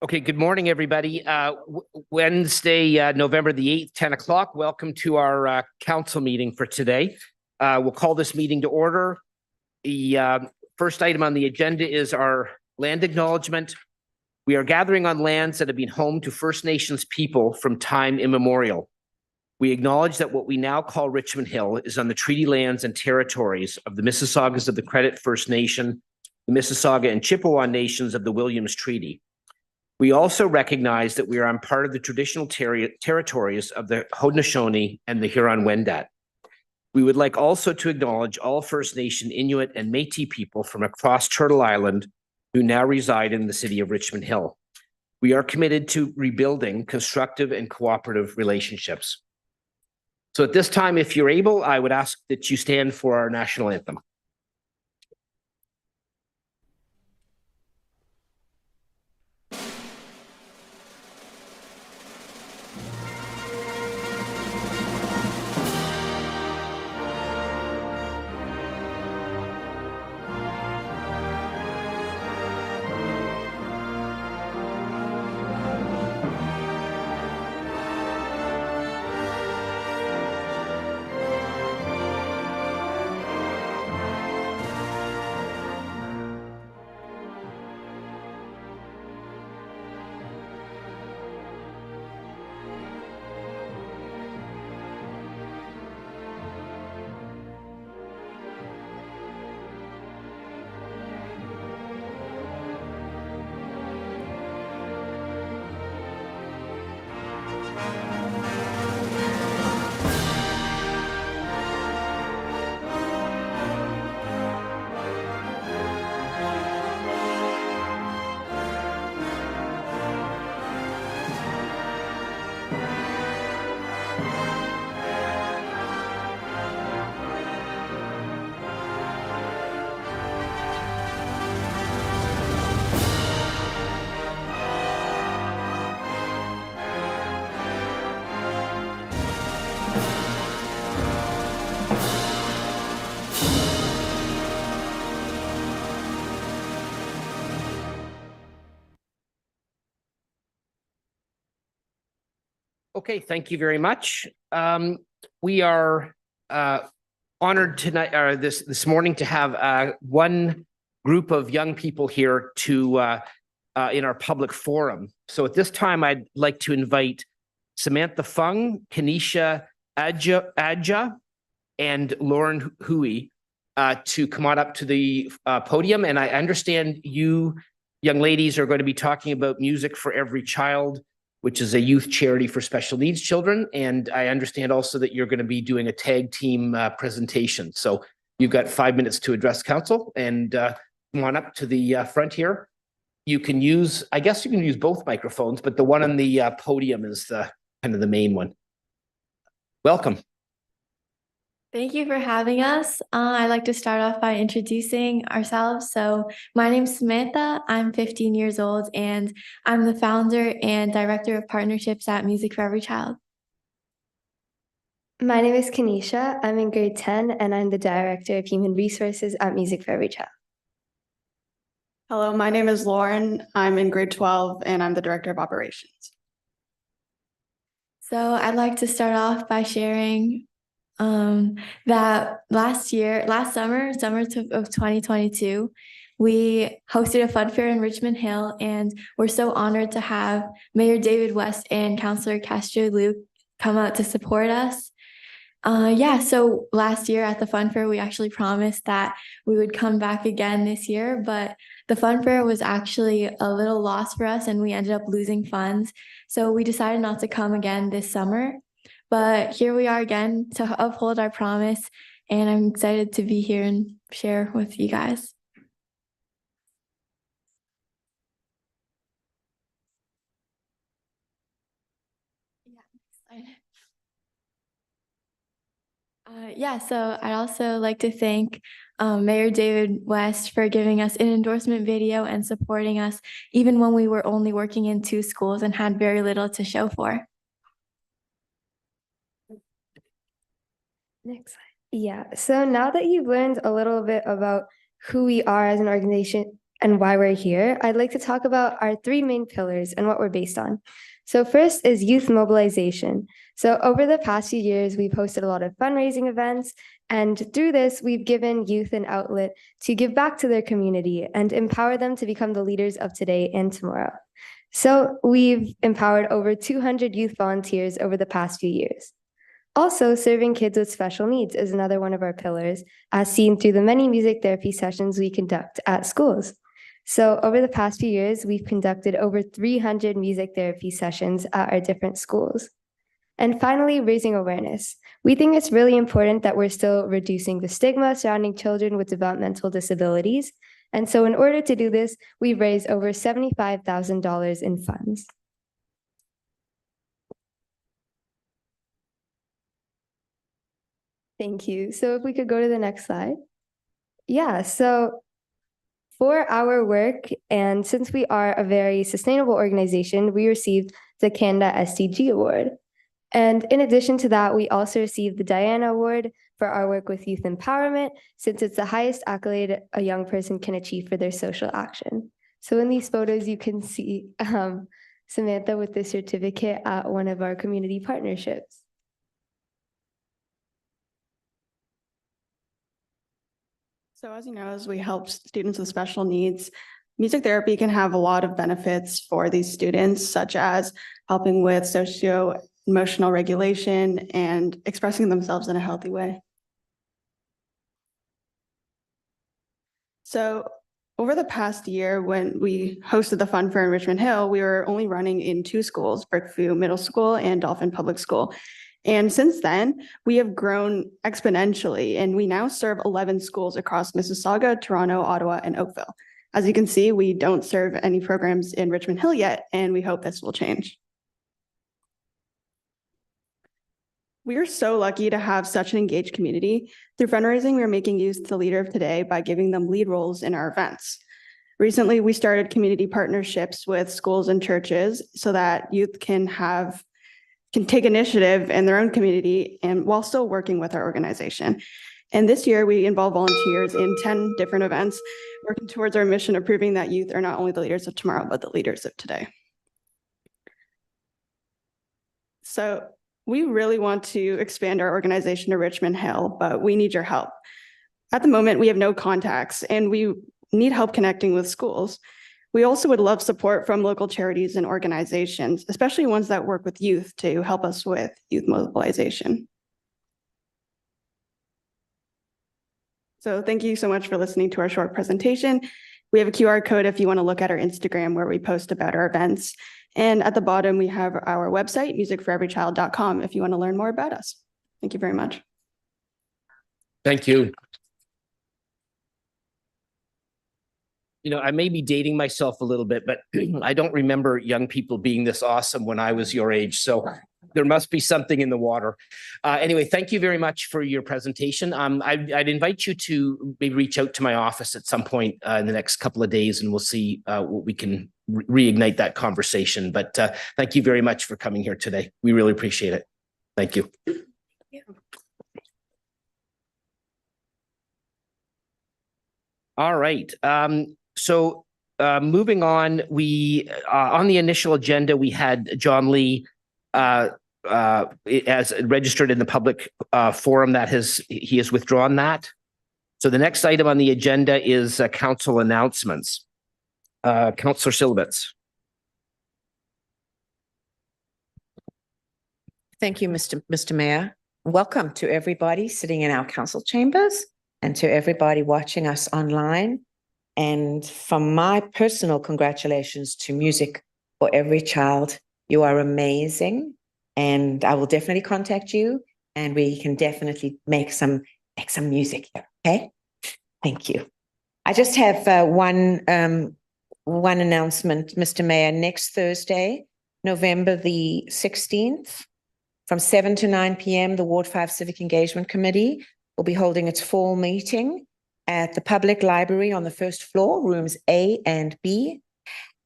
Okay, good morning, everybody. Wednesday, November the 8th, 10 o'clock. Welcome to our council meeting for today. We'll call this meeting to order. The first item on the agenda is our land acknowledgement. We are gathering on lands that have been home to First Nations people from time immemorial. We acknowledge that what we now call Richmond Hill is on the treaty lands and territories of the Mississaugas of the Credit First Nation, the Mississauga and Chippewa nations of the Williams Treaty. We also recognize that we are on part of the traditional territories of the Haudenosaunee and the Huron-Wendat. We would like also to acknowledge all First Nation, Inuit, and Métis people from across Turtle Island who now reside in the city of Richmond Hill. We are committed to rebuilding constructive and cooperative relationships. So at this time, if you're able, I would ask that you stand for our national anthem. Okay, thank you very much. We are honored tonight, or this morning, to have one group of young people here to in our public forum. So at this time, I'd like to invite Samantha Fung, Kenesha Adja, and Lauren Hui to come on up to the podium. And I understand you young ladies are going to be talking about Music for Every Child, which is a youth charity for special needs children. And I understand also that you're going to be doing a tag team presentation. So you've got 5 minutes to address council, and come on up to the front here. You can use, I guess you can use both microphones, but the one on the podium is the kind of the main one. Welcome. Thank you for having us. I'd like to start off by introducing ourselves. So my name's Samantha. I'm 15 years old, and I'm the founder and director of partnerships at Music for Every Child. My name is Kenesha. I'm in grade 10, and I'm the director of human resources at Music for Every Child. Hello, my name is Lauren. I'm in grade 12, and I'm the director of operations. So I'd like to start off by sharing that last summer of 2022, we hosted a fun fair in Richmond Hill, and we're so honored to have Mayor David West and Councillor Castro Luke come out to support us. So last year at the fun fair, we actually promised that we would come back again this year, but the fun fair was actually a little loss for us, and we ended up losing funds. So we decided not to come again this summer. But here we are again to uphold our promise, and I'm excited to be here and share with you guys. So I'd also like to thank Mayor David West for giving us an endorsement video and supporting us even when we were only working in 2 schools and had very little to show for. Next slide. Yeah, so now that you've learned a little bit about who we are as an and why we're here, I'd like to talk about our three main pillars and what we're based on. So first is youth mobilization. So over the past few years, we've hosted a lot of fundraising events, and through this, we've given youth an outlet to give back to their community and empower them to become the leaders of today and tomorrow. So we've empowered over 200 youth volunteers over the past few years. Also, serving kids with special needs is another one of our pillars, as seen through the many music therapy sessions we conduct at schools. So over the past few years, we've conducted over 300 music therapy sessions at our different schools. And finally, raising awareness. We think it's really important that we're still reducing the stigma surrounding children with developmental disabilities. And so in order to do this, we've raised over $75,000 in funds. Thank you. So if we could go to the next slide. Yeah, so for our work, and since we are a very sustainable organization, we received the Canada SDG Award. And in addition to that, we also received the Diana Award for our work with youth empowerment, since it's the highest accolade a young person can achieve for their social action. So in these photos, you can see Samantha with the certificate at one of our community partnerships. So as you know, as we help students with special needs, music therapy can have a lot of benefits for these students, such as helping with socio-emotional regulation and expressing themselves in a healthy way. So over the past year, when we hosted the Fun Fair in Richmond Hill, we were only running in 2 schools, Brookview Middle School and Dolphin Public School. And since then, we have grown exponentially, and we now serve 11 schools across Mississauga, Toronto, Ottawa, and Oakville. As you can see, we don't serve any programs in Richmond Hill yet, and we hope this will change. We are so lucky to have such an engaged community. Through fundraising, we are making youth the leader of today by giving them lead roles in our events. Recently, we started community partnerships with schools and churches so that youth can take initiative in their own community and while still working with our organization. And this year we involve volunteers in 10 different events, working towards our mission of proving that youth are not only the leaders of tomorrow, but the leaders of today. So we really want to expand our organization to Richmond Hill, but we need your help. At the moment, we have no contacts and we need help connecting with schools. We also would love support from local charities and organizations, especially ones that work with youth, to help us with youth mobilization. So thank you so much for listening to our short presentation. We have a QR code if you want to look at our Instagram where we post about our events. And at the bottom, we have our website, musicforeverychild.com, if you want to learn more about us. Thank you very much. Thank you. You know, I may be dating myself a little bit, but I don't remember young people being this awesome when I was your age. So there must be something in the water. Anyway, thank you very much for your presentation. I'd invite you to maybe reach out to my office at some point in the next couple of days, and we'll see what we can reignite that conversation. But thank you very much for coming here today. We really appreciate it. Thank you. Yeah. All right. So moving on, we on the initial agenda, we had John Lee as registered in the public forum that he has withdrawn that. So the next item on the agenda is council announcements. Councillor Silvitz. Thank you, Mr. Mayor. Welcome to everybody sitting in our council chambers and to everybody watching us online. And from my personal congratulations to Music for Every Child. You are amazing. And I will definitely contact you and we can definitely make some music here. Okay. Thank you. I just have one announcement, Mr. Mayor. Next Thursday, November the 16th, from 7 to 9 p.m., the Ward 5 Civic Engagement Committee will be holding its fall meeting at the public library on the first floor, rooms A and B,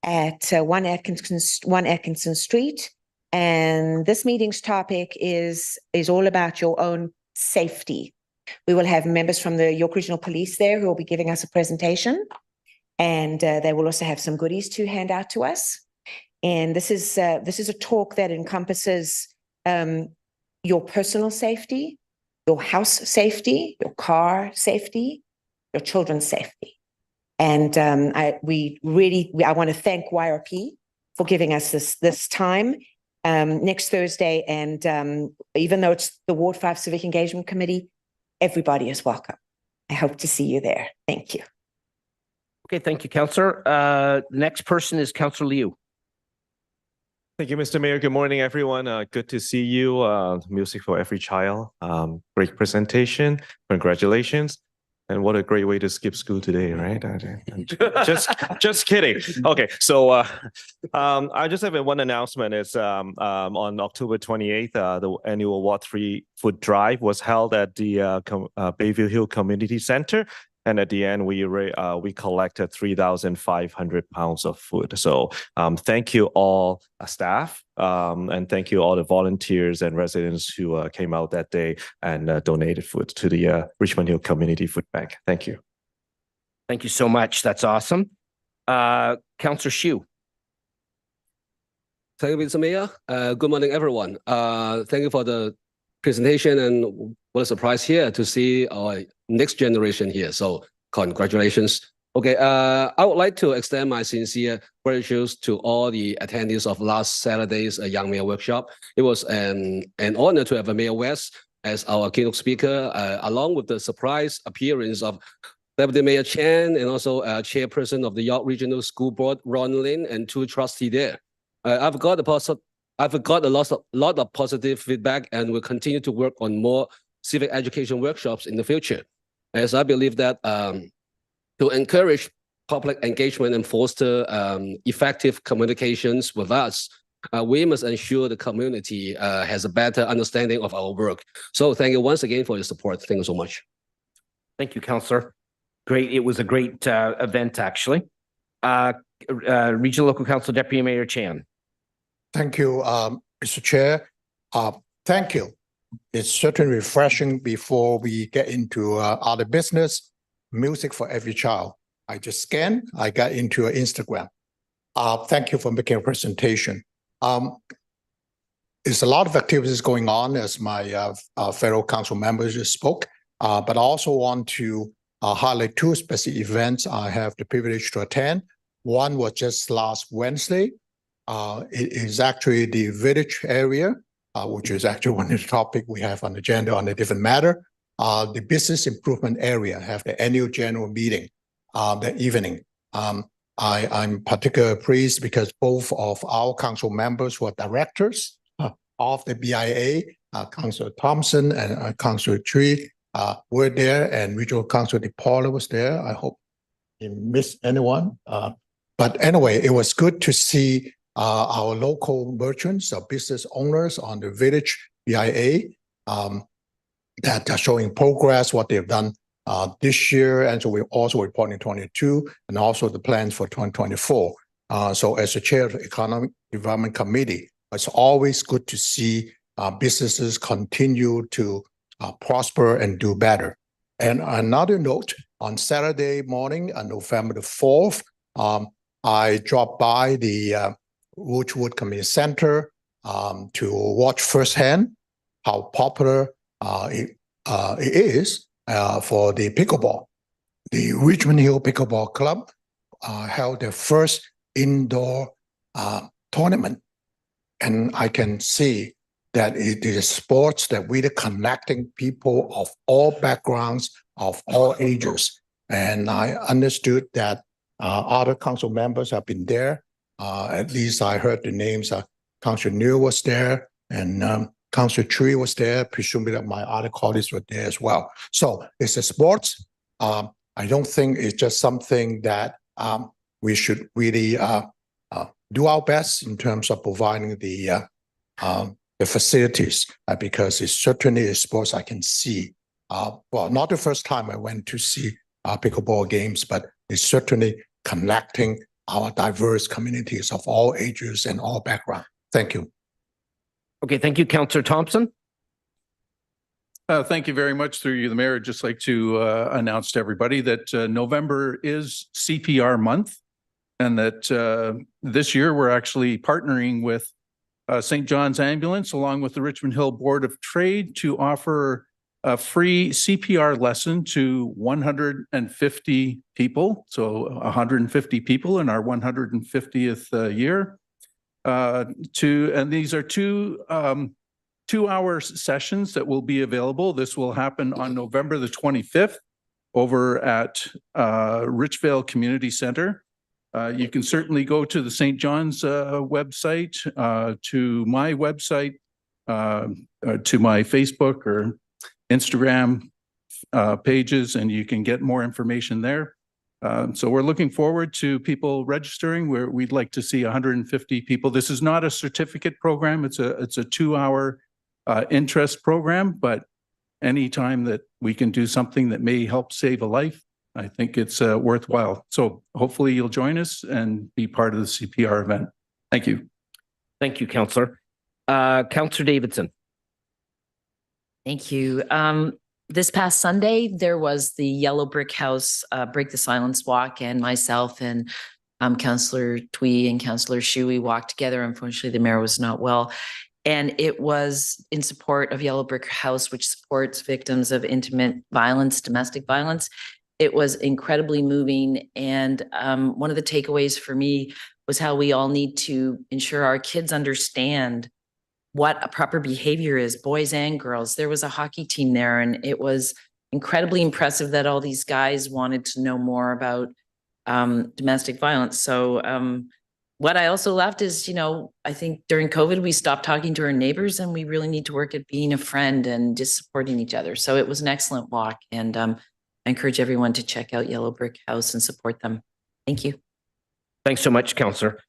at 1 Atkinson Street. And this meeting's topic is all about your own safety. We will have members from the York Regional Police there who will be giving us a presentation. And they will also have some goodies to hand out to us. And this is a talk that encompasses your personal safety, your house safety, your car safety, your children's safety. And I want to thank YRP for giving us this time next Thursday. And even though it's the Ward 5 Civic Engagement Committee, everybody is welcome. I hope to see you there. Thank you. Okay, thank you, Councillor. Next person is Councillor Liu. Thank you, Mr. Mayor. Good morning, everyone. Good to see you. Music for Every Child. Great presentation. Congratulations. And what a great way to skip school today, right? Just kidding. Okay, so I just have one announcement. It's on October 28th, the annual Ward 3 food drive was held at the Bayview Hill Community Center. And at the end, we collected 3,500 pounds of food. So thank you all staff, and thank you all the volunteers and residents who came out that day and donated food to the Richmond Hill Community Food Bank. Thank you. Thank you so much. That's awesome. Councillor Hsu. Thank you, Mr. Mayor. Good morning, everyone. Thank you for the presentation, and what a surprise here to see our next generation here. So congratulations. Okay, I would like to extend my sincere gratitude to all the attendees of last Saturday's Young Mayor Workshop. It was an honor to have Mayor West as our keynote speaker, along with the surprise appearance of Deputy Mayor Chan and also Chairperson of the York Regional School Board, Ron Lin, and 2 trustees there. I've got a lot of positive feedback, and will continue to work on more civic education workshops in the future, as I believe that to encourage public engagement and foster effective communications with us, we must ensure the community has a better understanding of our work. So thank you once again for your support. Thank you so much. Thank you, Councillor. Great. It was a great event, actually. Regional Local Council Deputy Mayor Chan. Thank you, Mr. Chair. Thank you. It's certainly refreshing before we get into other business. Music for Every Child. I just scanned. I got into your Instagram. Thank you for making a presentation. There's a lot of activities going on, as my fellow council members just spoke, but I also want to highlight 2 specific events I have the privilege to attend. One was just last Wednesday. It is actually the village area, which is actually one of the topics we have on the agenda on a different matter. The business improvement area have the annual general meeting that evening. I'm particularly pleased because both of our council members who are directors of the BIA, Councillor Thompson and Councillor Tree, were there, and Regional Councillor DePaula was there. I hope you missed anyone. But anyway, it was good to see our local merchants, our business owners on the village BIA that are showing progress, what they've done this year. And so we're also reporting 22 and also the plans for 2024. So as the chair of the Economic Development Committee, it's always good to see businesses continue to prosper and do better. And another note, on Saturday morning, on November the 4th, I dropped by the Richmond Community Center to watch firsthand how popular it is for the pickleball. The Richmond Hill Pickleball Club held their first indoor tournament. And I can see that it is sports that really connecting people of all backgrounds, of all ages. And I understood that other council members have been there. At least I heard the names. Councillor Neal was there, and Councillor Tree was there. Presumably that my other colleagues were there as well. So it's a sports. I don't think it's just something that we should really do our best in terms of providing the facilities, because it's certainly a sports I can see. Well, not the first time I went to see pickleball games, but it's certainly connecting our diverse communities of all ages and all backgrounds. Thank you. Okay, thank you, Councillor Thompson. Thank you very much. Through you, the mayor. I'd just like to announce to everybody that November is CPR month, and that this year we're actually partnering with St. John's Ambulance along with the Richmond Hill Board of Trade to offer a free CPR lesson to 150 people. So 150 people in our 150th year. And these are two-hour sessions that will be available. This will happen on November the 25th over at Richvale Community Center. You can certainly go to the St. John's website, to my website, to my Facebook or Instagram pages, and you can get more information there. So we're looking forward to people registering. We'd like to see 150 people. This is not a certificate program. It's a 2-hour interest program, but anytime that we can do something that may help save a life, I think it's worthwhile. So hopefully you'll join us and be part of the CPR event. Thank you. Thank you, Councillor. Councillor Davidson. Thank you. This past Sunday, there was the Yellow Brick House Break the Silence Walk, and myself and Councillor Twee and Councillor Shuey walked together. Unfortunately, the mayor was not well. And it was in support of Yellow Brick House, which supports victims of intimate violence, domestic violence. It was incredibly moving. And one of the takeaways for me was how we all need to ensure our kids understand what a proper behavior is, boys and girls. There was a hockey team there, and it was incredibly impressive that all these guys wanted to know more about domestic violence. So what I also left is, I think during COVID, we stopped talking to our neighbors, and we really need to work at being a friend and just supporting each other. So it was an excellent walk, and I encourage everyone to check out Yellow Brick House and support them. Thank you. Thanks so much, Councillor.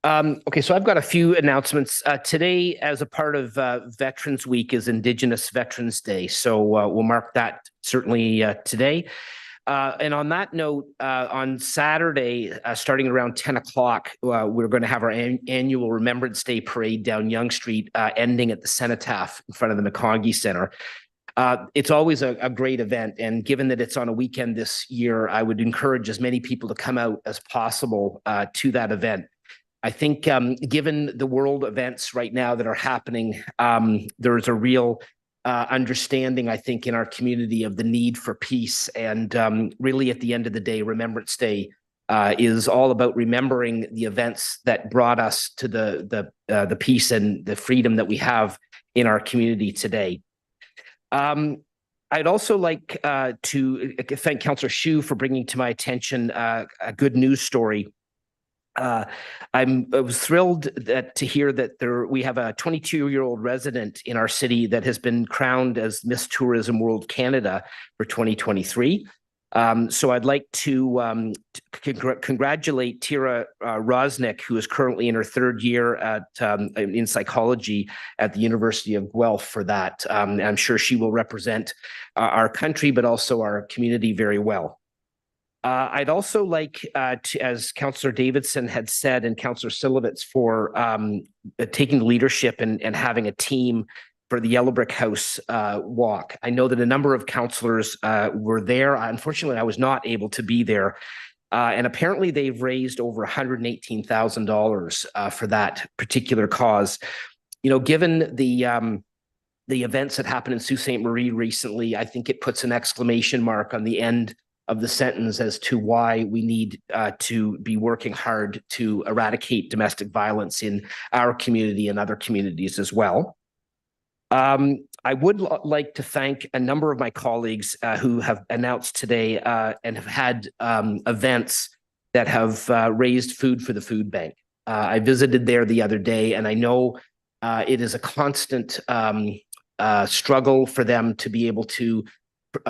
Okay, so I've got a few announcements. Today, as a part of Veterans Week, is Indigenous Veterans Day. So we'll mark that certainly today. And on that note, on Saturday, starting around 10 o'clock, we're going to have our annual Remembrance Day parade down Yonge Street, ending at the Cenotaph in front of the McCongie Center. It's always a great event, and given that it's on a weekend this year, I would encourage as many people to come out as possible to that event. I think given the world events right now that are happening, there's a real understanding, I think, in our community of the need for peace. And really, at the end of the day, Remembrance Day is all about remembering the events that brought us to the peace and the freedom that we have in our community today. I'd also like to thank Councillor Shu for bringing to my attention a good news story. I was thrilled to hear that we have a 22-year-old resident in our city that has been crowned as Miss Tourism World Canada for 2023. So I'd like to congratulate Tira Rosnick, who is currently in her third year in psychology at the University of Guelph, for that. I'm sure she will represent our country, but also our community very well. I'd also like to, as Councillor Davidson had said, and Councillor Silovitz, for taking the leadership and having a team for the Yellow Brick House walk. I know that a number of councillors were there. Unfortunately, I was not able to be there. And apparently they've raised over $118,000 for that particular cause. Given the events that happened in Sault Ste. Marie recently, I think it puts an exclamation mark on the end of the sentence as to why we need to be working hard to eradicate domestic violence in our community and other communities as well. I would like to thank a number of my colleagues who have announced today and have had events that have raised food for the food bank. I visited there the other day, and I know it is a constant struggle for them to be able to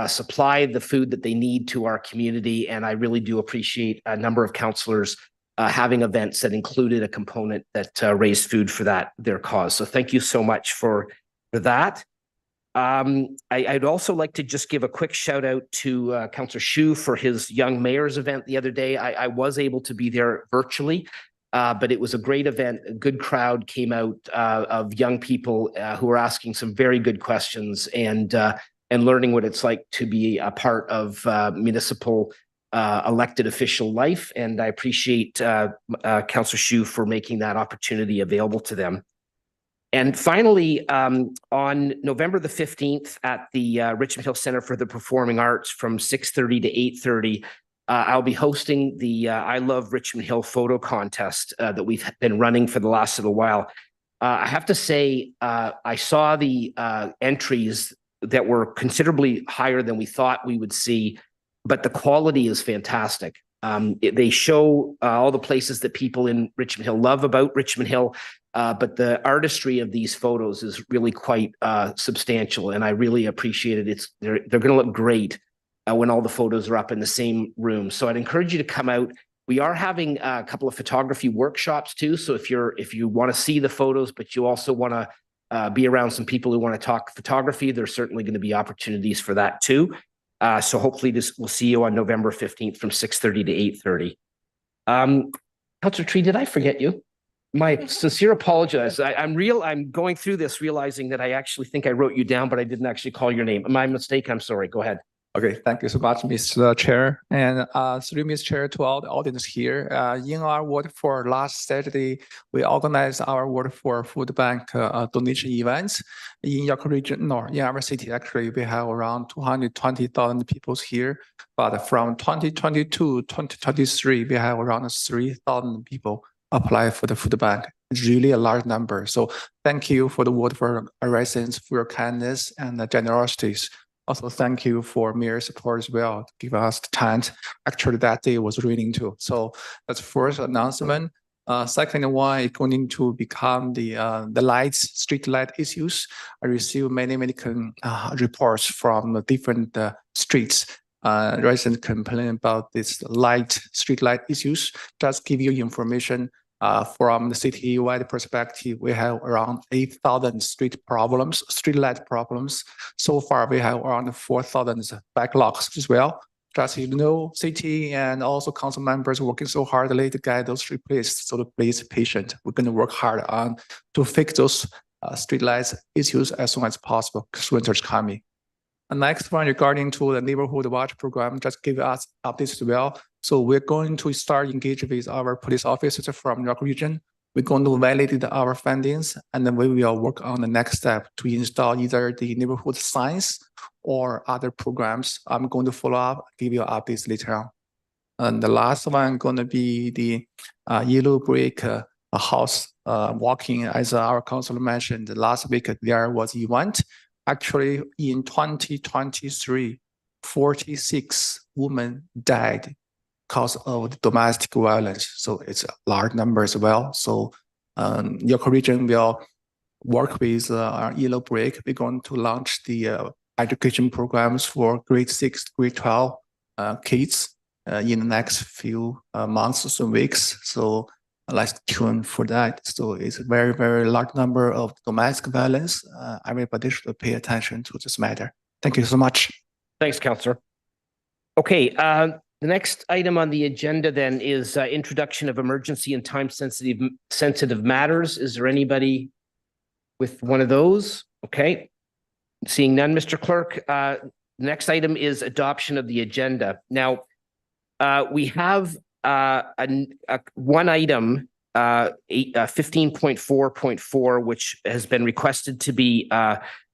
supply the food that they need to our community. And I really do appreciate a number of councillors having events that included a component that raised food for their cause. So thank you so much for that. I'd also like to just give a quick shout out to Councillor Shu for his Young Mayors event the other day. I was able to be there virtually. But it was a great event. A good crowd came out of young people who were asking some very good questions and learning what it's like to be a part of municipal elected official life. And I appreciate Councillor Shu for making that opportunity available to them. And finally, on November the 15th at the Richmond Hill Center for the Performing Arts from 6:30 to 8:30, I'll be hosting the I Love Richmond Hill photo contest that we've been running for the last little while. I have to say, I saw the entries that were considerably higher than we thought we would see, but the quality is fantastic. They show all the places that people in Richmond Hill love about Richmond Hill, but the artistry of these photos is really quite substantial, and I really appreciate it. They're going to look great when all the photos are up in the same room. So I'd encourage you to come out. We are having a couple of photography workshops too. So if you want to see the photos, but you also want to be around some people who want to talk photography, there's certainly going to be opportunities for that too. So hopefully we'll see you on November 15th from 6:30 to 8:30. Councillor Tree, did I forget you? My sincere apologies. I'm going through this realizing that I actually think I wrote you down, but I didn't actually call your name. My mistake. I'm sorry. Go ahead. Okay, thank you so much, Mr. Chair, and through Mr. Chair to all the audience here. In our Ward 4 last Saturday, we organized our Ward 4 food bank donation events in York Region. No, in our city, actually, we have around 220,000 people here. But from 2022 to 2023, we have around 3,000 people apply for the food bank. It's really a large number. So thank you for the Ward 4 residents for your kindness and generosities. Also, thank you for Mayor's support as well to give us the time. Actually, that day was raining too. So that's first announcement. Second one is going to become the lights, street light issues. I received many reports from the different streets. Residents complain about this street light issues. Just give you information. From the city-wide perspective, we have around 8,000 street light problems. So far, we have around 4,000 backlogs as well. Just city and also council members working so hardly to get those replaced. So please patient. We're going to work hard on to fix those street lights issues as soon as possible because winter's coming. The next one regarding to the neighborhood watch program, just give us updates as well. So we're going to start engage with our police officers from York Region. We're going to validate our findings, and then we will work on the next step to install either the neighborhood signs or other programs. I'm going to follow up, give you updates later on. And the last one going to be the yellow brick house walking, as our councilor mentioned last week. There was event. Actually, in 2023, 46 women died because of the domestic violence. So it's a large number as well. So York Region will work with our Yellow Brick. We're going to launch the education programs for grade 6, grade 12 kids in the next few months and weeks. So let's tune for that. So it's a very large number of domestic violence. Everybody should pay attention to this matter. Thank you so much. Thanks, Councillor. Okay, the next item on the agenda then is introduction of emergency and time-sensitive matters. Is there anybody with one of those? Okay, seeing none, Mr. Clerk. Next item is adoption of the agenda. Now, we have one item, 15.4.4, which has been requested to be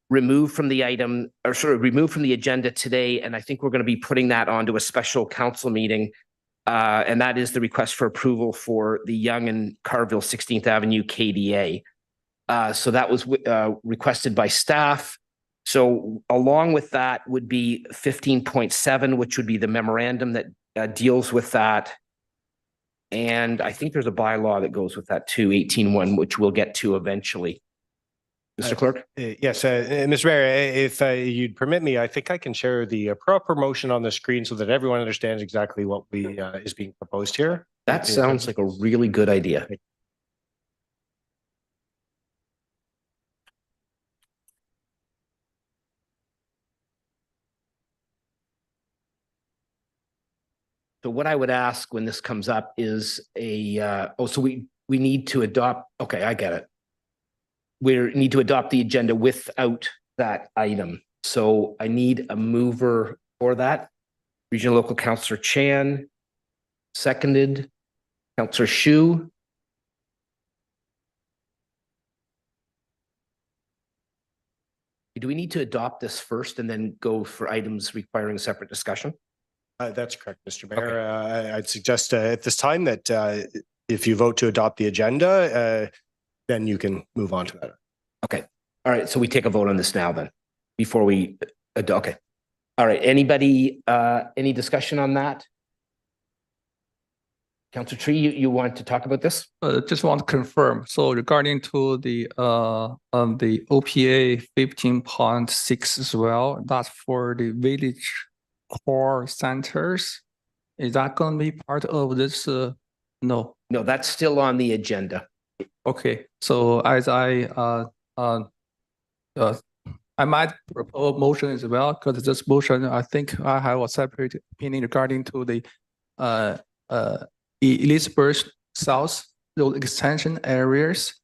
removed from the item, or removed from the agenda today, and I think we're going to be putting that onto a special council meeting, and that is the request for approval for the Yonge and Carville 16th Avenue KDA. So that was requested by staff. So along with that would be 15.7, which would be the memorandum that deals with that. And I think there's a bylaw that goes with that too, 18.1, which we'll get to eventually. Mr. Clerk? Yes, Mr. Mayor, if you'd permit me, I think I can share the proper motion on the screen so that everyone understands exactly what is being proposed here. That sounds like a really good idea. So what I would ask when this comes up is so we need to adopt, okay, I get it. We need to adopt the agenda without that item. So I need a mover for that. Regional Local Councillor Chan, seconded. Councillor Shu. Do we need to adopt this first and then go for items requiring a separate discussion? That's correct, Mr. Mayor. I'd suggest at this time that if you vote to adopt the agenda, then you can move on to that. Okay. All right. So we take a vote on this now then, before we, okay. All right. Anybody, any discussion on that? Councillor Tree, you want to talk about this? Just want to confirm. So regarding to the OPA 15.6 as well, that's for the village core centers. Is that going to be part of this? No. No, that's still on the agenda. Okay. So as I might propose motion as well, because this motion, I think I have a separate opinion regarding to the Elizabeth South road extension areas.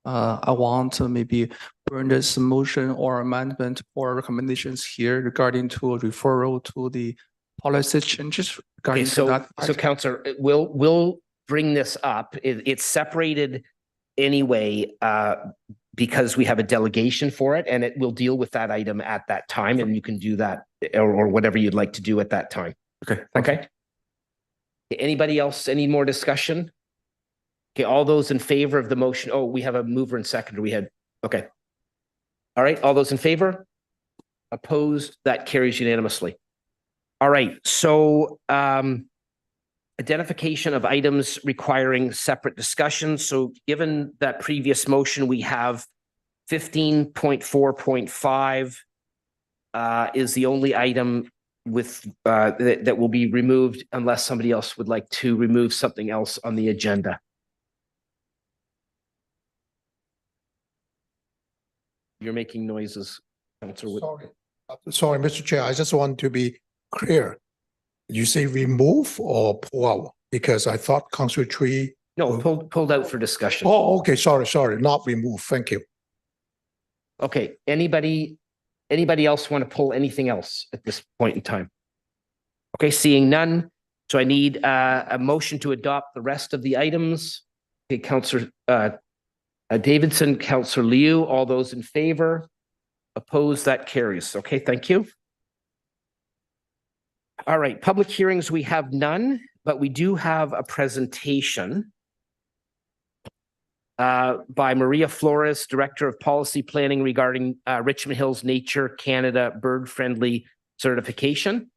I want to maybe bring this motion or amendment or recommendations here regarding to referral to the policy changes regarding Okay, so, to that. so Councillor, we'll bring this up. It's separated anyway, because we have a delegation for it, and it will deal with that item at that time, and you can do that or whatever you'd like to do at that time. Okay. Okay. Anybody else? Any more discussion? Okay, all those in favor of the motion. Oh, we have a mover and seconder. We had, okay. All right, all those in favor? Opposed? That carries unanimously. All right, so identification of items requiring separate discussion. So given that previous motion, we have 15.4.5 is the only item with that will be removed unless somebody else would like to remove something else on the agenda. You're making noises, Councillor. Sorry, Mr. Chair, I just want to be clear. You say remove or pull out? Because I thought Councillor Tree. No, pulled out for discussion. Oh, okay, sorry, not remove. Thank you. Okay, anybody else want to pull anything else at this point in time? Okay, seeing none. So I need a motion to adopt the rest of the items. Okay, Councillor Davidson, Councillor Liu, all those in favor? Opposed? That carries. Okay, thank you. All right, public hearings, we have none, but we do have a presentation by Maria Flores, Director of Policy Planning regarding Richmond Hills Nature Canada bird-friendly certification.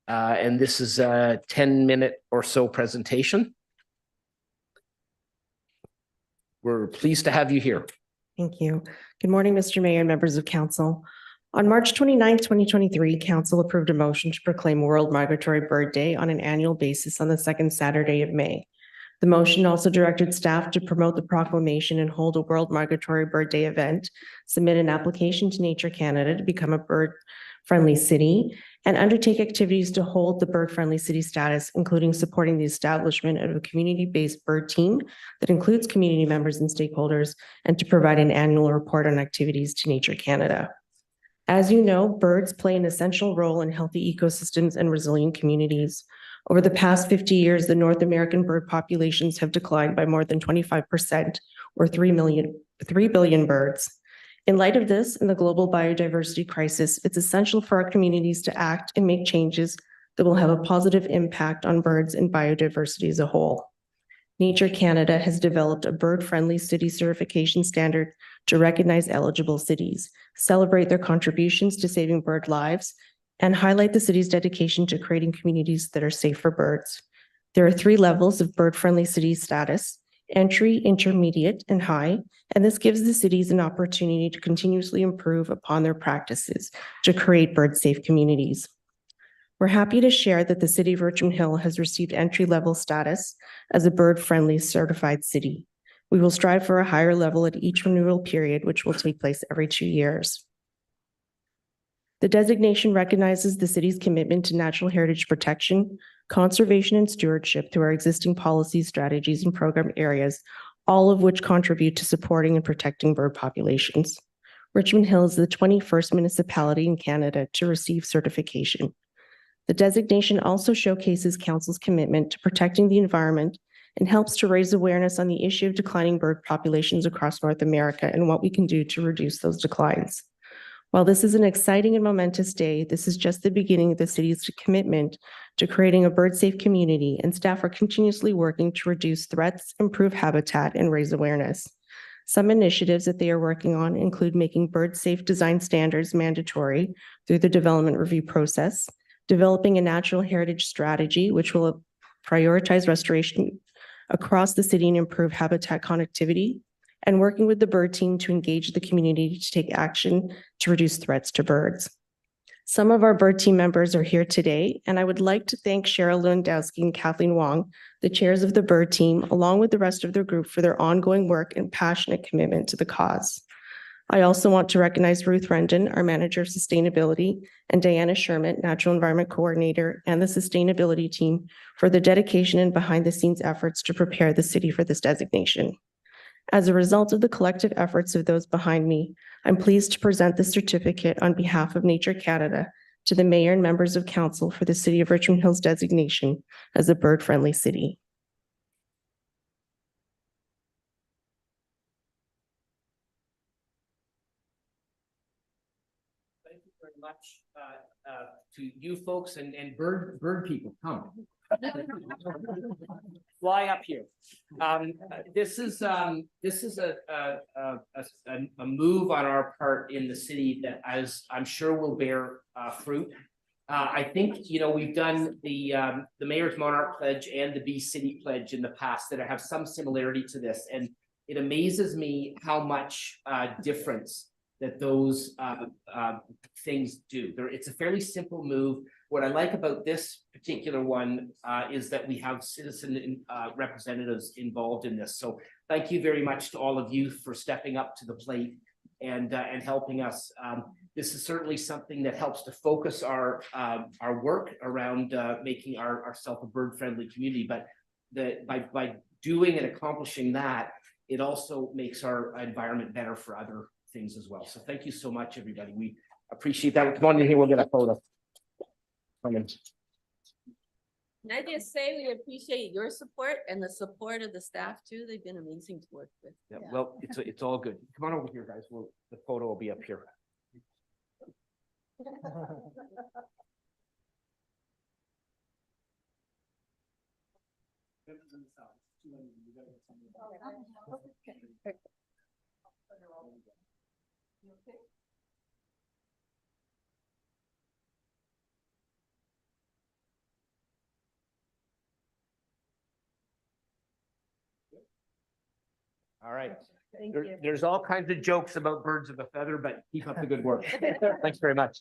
And this is a 10-minute or so presentation. We're pleased to have you here. Thank you. Good morning, Mr. Mayor and members of council. On March 29, 2023, council approved a motion to proclaim World Migratory Bird Day on an annual basis on the second Saturday of May. The motion also directed staff to promote the proclamation and hold a World Migratory Bird Day event, submit an application to Nature Canada to become a bird-friendly city, and undertake activities to hold the bird-friendly city status, including supporting the establishment of a community-based bird team that includes community members and stakeholders, and to provide an annual report on activities to Nature Canada. As you know, birds play an essential role in healthy ecosystems and resilient communities. Over the past 50 years, the North American bird populations have declined by more than 25%, or 3 billion birds. In light of this and the global biodiversity crisis, it's essential for our communities to act and make changes that will have a positive impact on birds and biodiversity as a whole. Nature Canada has developed a bird-friendly city certification standard to recognize eligible cities, celebrate their contributions to saving bird lives, and highlight the city's dedication to creating communities that are safe for birds. There are 3 levels of bird-friendly city status: entry, intermediate, and high, and this gives the cities an opportunity to continuously improve upon their practices to create bird-safe communities. We're happy to share that the City of Richmond Hill has received entry-level status as a bird-friendly certified city. We will strive for a higher level at each renewal period, which will take place every 2 years. The designation recognizes the city's commitment to natural heritage protection, conservation, and stewardship through our existing policies, strategies, and program areas, all of which contribute to supporting and protecting bird populations. Richmond Hill is the 21st municipality in Canada to receive certification. The designation also showcases Council's commitment to protecting the environment and helps to raise awareness on the issue of declining bird populations across North America and what we can do to reduce those declines. While this is an exciting and momentous day, this is just the beginning of the city's commitment to creating a bird-safe community, and staff are continuously working to reduce threats, improve habitat, and raise awareness. Some initiatives that they are working on include making bird-safe design standards mandatory through the development review process, developing a natural heritage strategy, which will prioritize restoration across the city and improve habitat connectivity, and working with the bird team to engage the community to take action to reduce threats to birds. Some of our bird team members are here today, and I would like to thank Cheryl Lewandowski and Kathleen Wong, the chairs of the bird team, along with the rest of their group, for their ongoing work and passionate commitment to the cause. I also want to recognize Ruth Rendon, our Manager of Sustainability, and Diana Sherman, Natural Environment Coordinator, and the Sustainability team for their dedication and behind-the-scenes efforts to prepare the city for this designation. As a result of the collective efforts of those behind me, I'm pleased to present this certificate on behalf of Nature Canada to the Mayor and members of Council for the City of Richmond Hill's designation as a bird-friendly city. Thank you very much to you folks and bird people. Come. Fly up here. This is a move on our part in the city that, as I'm sure, will bear fruit. I think, you know, we've done the Mayor's Monarch Pledge and the Bee City Pledge in the past that have some similarity to this, and it amazes me how much difference that those things do. It's a fairly simple move. What I like about this particular one is that we have citizen representatives involved in this. So thank you very much to all of you for stepping up to the plate and helping us. This is certainly something that helps to focus our work around making ourselves a bird-friendly community. But by doing and accomplishing that, it also makes our environment better for other things as well. So thank you so much, everybody. We appreciate that. Come on in here, we'll get a photo. Can I just say we appreciate your support and the support of the staff too. They've been amazing to work with. Yeah, well, it's all good. Come on over here, guys. The photo will be up here. All right. There's all kinds of jokes about birds of a feather, but keep up the good work. Thanks very much.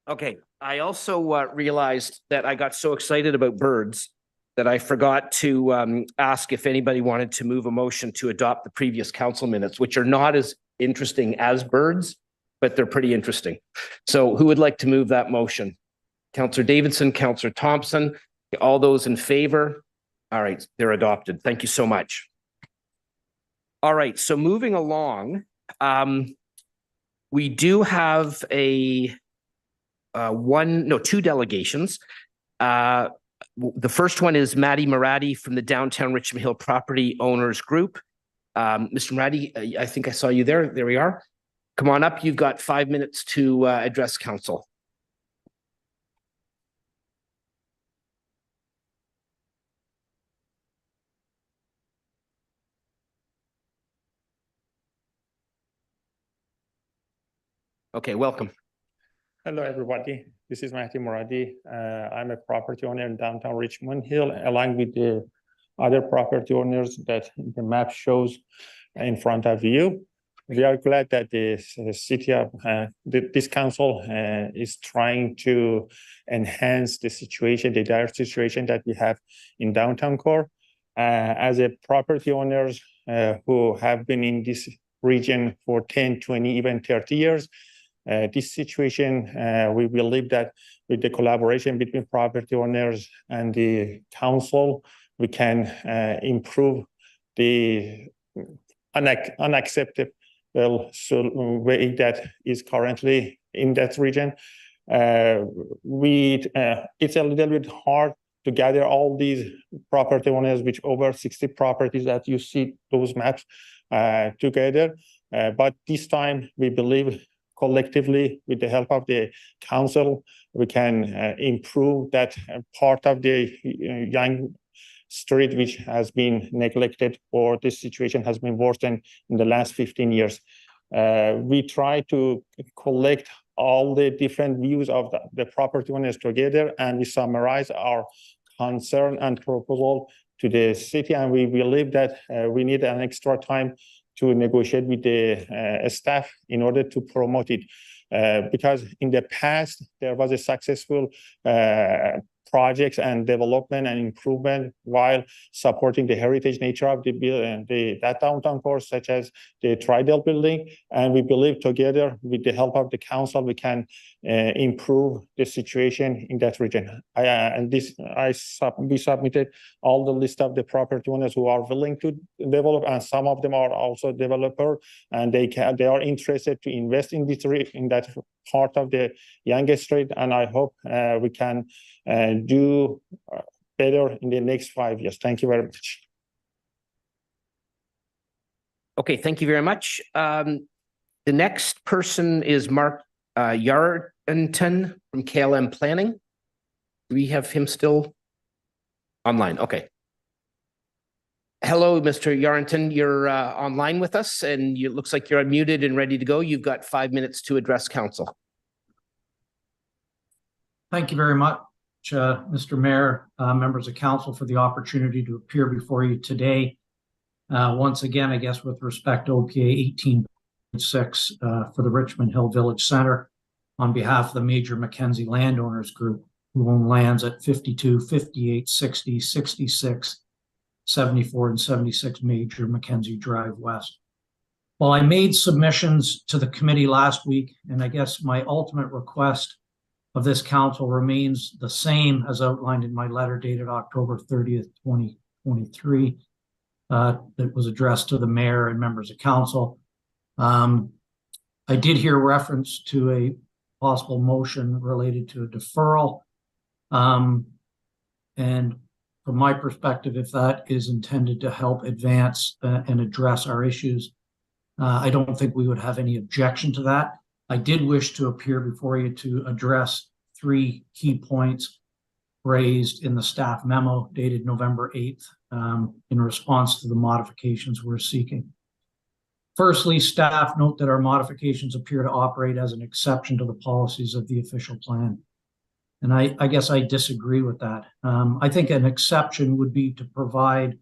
Okay, I also realized that I got so excited about birds that I forgot to ask if anybody wanted to move a motion to adopt the previous council minutes, which are not as interesting as birds, but they're pretty interesting. So who would like to move that motion? Councillor Davidson, Councillor Thompson, all those in favor? All right, they're adopted. Thank you so much. All right, so moving along, we do have two delegations. The first one is Maddie Maradi from the Downtown Richmond Hill Property Owners Group. Mr. Maradi, I think I saw you there. There we are. Come on up. You've got 5 minutes to address council. Okay, welcome. Hello, everybody. This is Mahdi Moradi. I'm a property owner in downtown Richmond Hill, along with the other property owners that the map shows in front of you. we are glad that the city of this council is trying to enhance the situation, the dire situation that we have in downtown core. As a property owners who have been in this region for 10, 20, even 30 years, this situation, we believe that with the collaboration between property owners and the council, we can improve the unacceptable way that is currently in that region. It's a little bit hard to gather all these property owners, which over 60 properties that you see those maps together. But this time, we believe collectively, with the help of the council, we can improve that part of the young street which has been neglected, or this situation has been worsened in the last 15 years. We try to collect all the different views of the property owners together, and we summarize our concern and proposal to the city. And we believe that we need an extra time to negotiate with the staff in order to promote it. Because in the past, there was a successful projects and development and improvement while supporting the heritage nature of that downtown core, such as the Tridel building. And we believe together with the help of the council, we can improve the situation in that region. We submitted all the list of the property owners who are willing to develop, and some of them are also developer, and they are interested to invest in that part of the youngest street. And I hope we can do better in the next 5 years. Thank you very much. Okay, thank you very much. The next person is Mark Yarrington from KLM Planning. Do we have him still online? Okay. Hello, Mr. Yarrington. You're online with us, and it looks like you're unmuted and ready to go. You've got 5 minutes to address council. Thank you very much, Mr. Mayor, members of council, for the opportunity to appear before you today. Once again, I guess with respect to OPA 18.6 for the Richmond Hill Village Center, on behalf of the major Mackenzie Landowners Group, who own lands at 52, 58, 60, 66, 74, and 76 Major Mackenzie Drive West. Well, I made submissions to the committee last week, and I guess my ultimate request of this council remains the same as outlined in my letter dated October 30th, 2023, that was addressed to the mayor and members of council. I did hear reference to a possible motion related to a deferral. And from my perspective, if that is intended to help advance and address our issues, I don't think we would have any objection to that. I did wish to appear before you to address 3 key points raised in the staff memo dated November 8th in response to the modifications we're seeking. Firstly, staff note that our modifications appear to operate as an exception to the policies of the official plan. And I guess I disagree with that. I think an exception would be to provide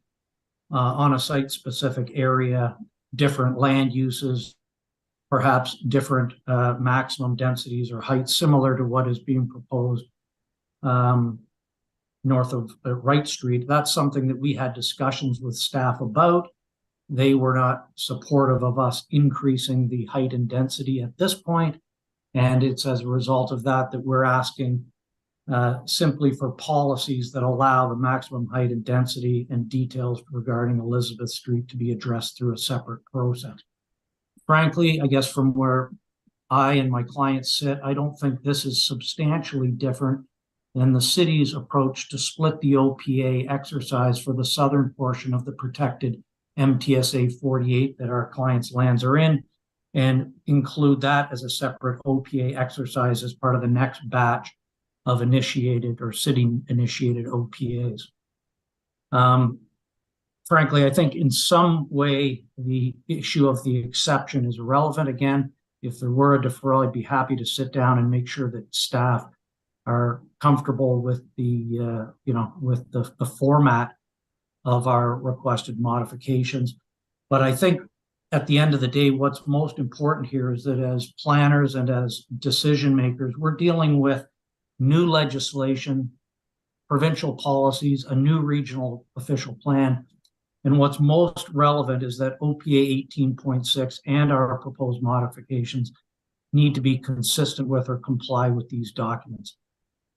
on a site-specific area different land uses, perhaps different maximum densities or heights, similar to what is being proposed north of Wright Street. That's something that we had discussions with staff about. They were not supportive of us increasing the height and density at this point. And it's as a result of that that we're asking simply for policies that allow the maximum height and density and details regarding Elizabeth Street to be addressed through a separate process. Frankly, I guess from where I and my clients sit, I don't think this is substantially different than the city's approach to split the OPA exercise for the southern portion of the protected MTSA 48 that our clients' lands are in, and include that as a separate OPA exercise as part of the next batch of initiated or city-initiated OPAs. Frankly, I think in some way the issue of the exception is irrelevant. Again, if there were a deferral, I'd be happy to sit down and make sure that staff are comfortable with the with the format of our requested modifications. But I think at the end of the day, what's most important here is that as planners and as decision makers, we're dealing with new legislation, provincial policies, a new regional official plan. And what's most relevant is that OPA 18.6 and our proposed modifications need to be consistent with or comply with these documents.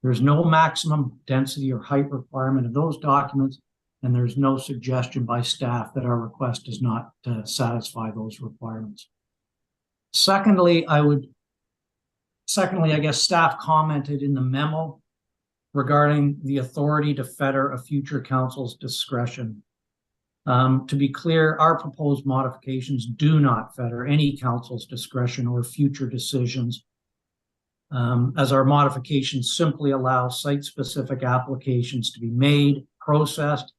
There's no maximum density or height requirement in those documents, and there's no suggestion by staff that our request does not satisfy those requirements. Secondly, I guess staff commented in the memo regarding the authority to fetter a future council's discretion. To be clear, our proposed modifications do not fetter any council's discretion or future decisions, as our modifications simply allow site-specific applications to be made, processed,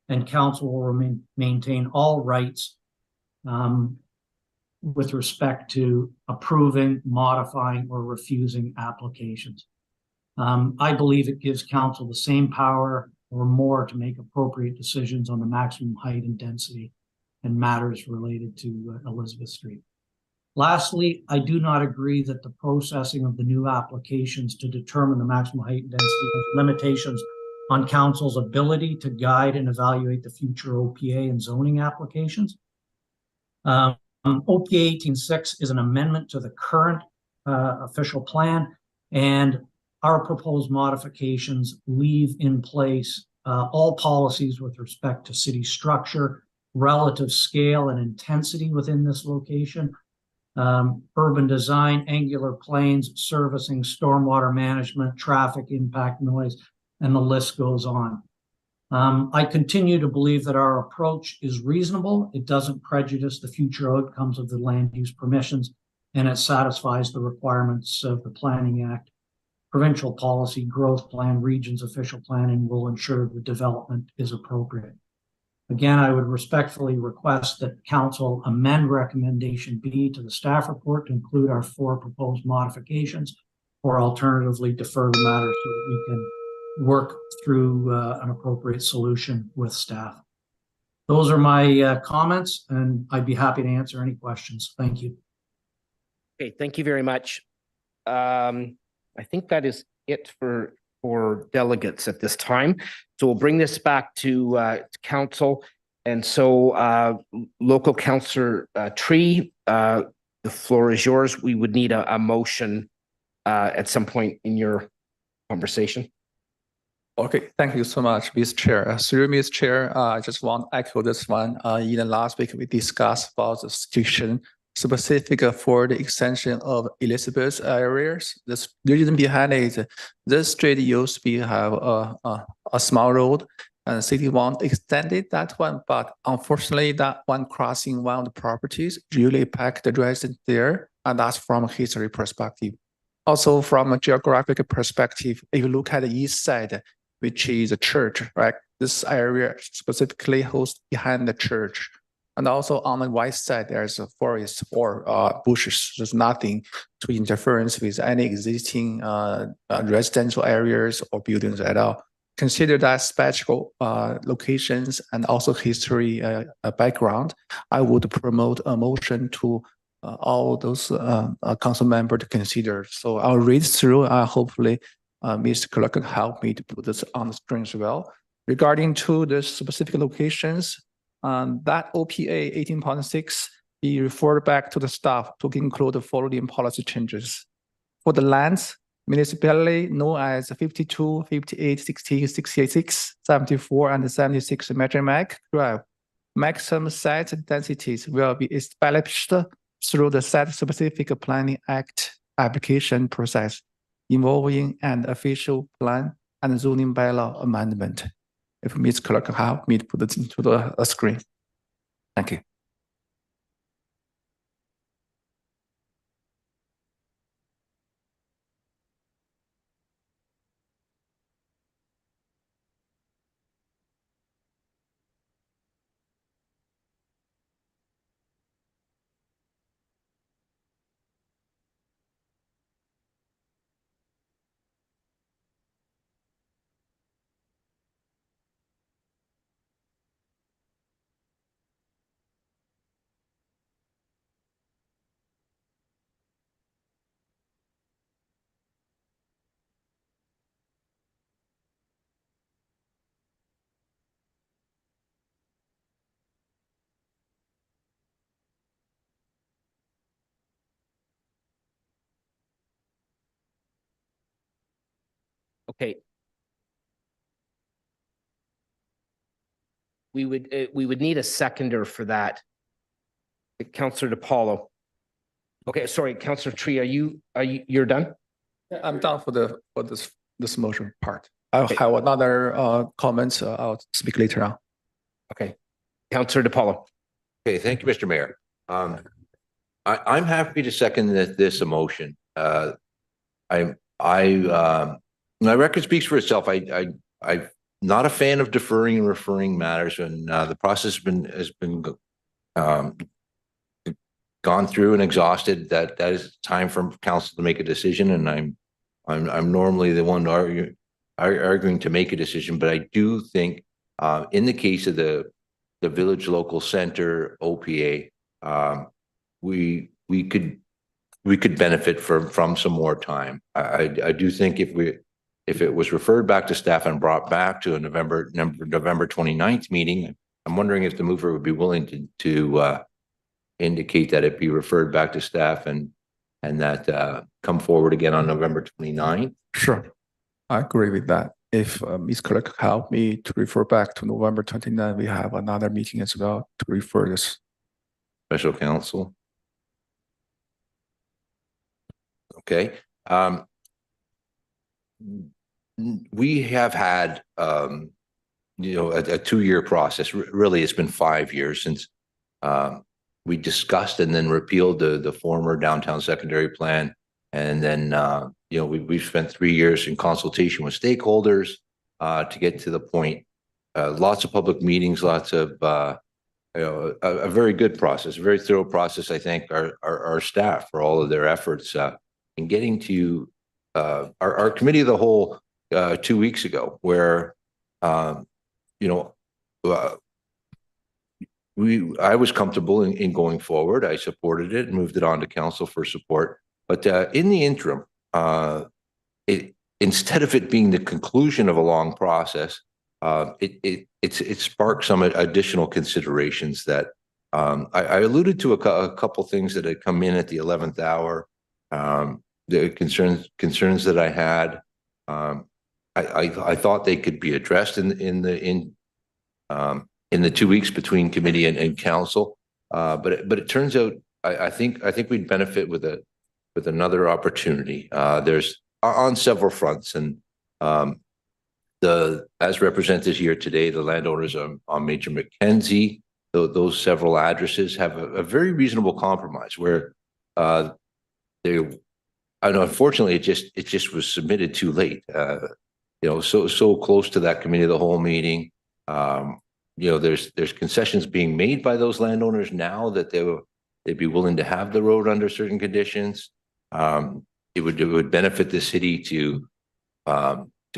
and council will maintain all rights with respect to approving, modifying, or refusing applications. I believe it gives council the same power or more to make appropriate decisions on the maximum height and density and matters related to Elizabeth Street. Lastly, I do not agree that the processing of the new applications to determine the maximum height and density has limitations on council's ability to guide and evaluate the future OPA and zoning applications. OPA 18.6 is an amendment to the current official plan, and our proposed modifications leave in place all policies with respect to city structure, relative scale and intensity within this location, urban design, angular planes, servicing, stormwater management, traffic impact, noise, and the list goes on. I continue to believe that our approach is reasonable. It doesn't prejudice the future outcomes of the land use permissions, and it satisfies the requirements of the Planning Act, provincial policy, growth plan, region's official plan, and will ensure the development is appropriate. Again, I would respectfully request that council amend recommendation B to the staff report to include our 4 proposed modifications, or alternatively defer the matter so that we can work through an appropriate solution with staff. Those are my comments, and I'd be happy to answer any questions. Thank you. Okay, thank you very much. I think that is it for delegates at this time. So we'll bring this back to council. And so local councillor Tree, the floor is yours. We would need a motion at some point in your conversation. Okay, thank you so much, Mr. Chair. Through Mr. Chair, I just want to echo this one. In the last week, we discussed about the restriction specific for the extension of Elizabeth areas. The reason behind it, this street used to have a small road, and the city want extended that one, but unfortunately, that one crossing one of the properties really packed the residents there, and that's from a history perspective. Also, from a geographic perspective, if you look at the east side, which is a church, right? This area specifically hosts behind the church. And also on the west side, there's a forest or bushes. There's nothing to interference with any existing residential areas or buildings at all. Consider that special locations and also history background. I would promote a motion to all those council members to consider. So I'll read through. Hopefully, Mr. Clerk can help me to put this on the screen as well. Regarding to the specific locations, that OPA 18.6 be referred back to the staff to include the following policy changes. For the lands, municipality known as 52, 58, 60, 66, 74, and 76 Metrimac Drive, maximum site densities will be established through the Site-Specific Planning Act application process involving an official plan and zoning bylaw amendment. If Ms. Clerk can help me to put it into the screen. Thank you. Okay. We would need a seconder for that. Councillor DiPaolo. Okay, sorry, Councillor Tree, you're done? I'm done for this motion part. I'll have another comments. I'll speak later on. Okay. Councillor DiPaolo. Okay, thank you, Mr. Mayor. I'm happy to second this motion. My record speaks for itself. I'm not a fan of deferring and referring matters, and the process has been gone through and exhausted. That is time for council to make a decision, and I'm normally the one arguing to make a decision, but I do think in the case of the village local center OPA, we could benefit from some more time. I do think if it was referred back to staff and brought back to a November 29th meeting, I'm wondering if the mover would be willing to indicate that it be referred back to staff and that come forward again on November 29th. Sure, I agree with that. If Ms. Clerk help me to refer back to November 29th, we have another meeting as well to refer this. Special counsel. Okay. We have had, a 2-year process. Really, it's been 5 years since we discussed and then repealed the former downtown secondary plan. And then, we've spent 3 years in consultation with stakeholders to get to the point. Lots of public meetings, lots of, a very good process, a very thorough process. I thank our staff for all of their efforts in getting to our committee of the whole 2 weeks ago, where, I was comfortable in going forward. I supported it and moved it on to council for support. But in the interim, instead of it being the conclusion of a long process, it sparked some additional considerations that I alluded to a couple things that had come in at the 11th hour. The concerns that I had, I thought they could be addressed in the 2 weeks between committee and council, but it turns out I think we'd benefit with another opportunity. There's on several fronts, and as represented here today, the landowners on Major Mackenzie, those several addresses have a very reasonable compromise where unfortunately it just was submitted too late. So close to that committee of the whole meeting. There's concessions being made by those landowners now that they'd be willing to have the road under certain conditions. It would benefit the city to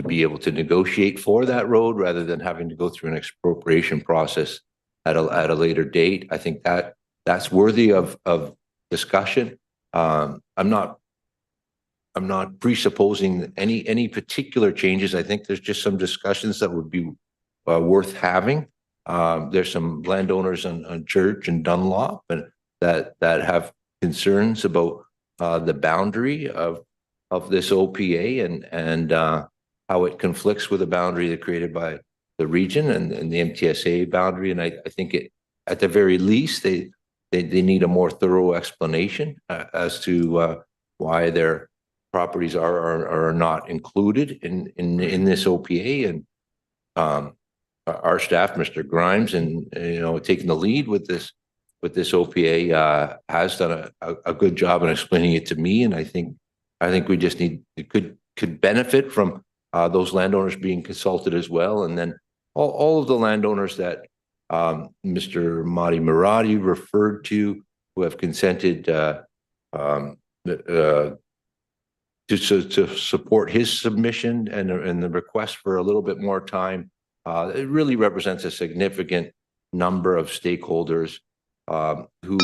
be able to negotiate for that road rather than having to go through an expropriation process at a later date. I think that's worthy of discussion. I'm not presupposing any particular changes. I think there's just some discussions that would be worth having. There's some landowners on Church and Dunlop that have concerns about the boundary of this OPA and how it conflicts with the boundary that created by the region and the MTSA boundary. And I think at the very least they need a more thorough explanation as to why their properties are not included in this OPA. And our staff, Mr. Grimes, and taking the lead with this OPA has done a good job in explaining it to me. And I think we just could benefit from those landowners being consulted as well. And then all of the landowners that Mr. Mahdi Muradi referred to, who have consented to support his submission and the request for a little bit more time. It really represents a significant number of stakeholders who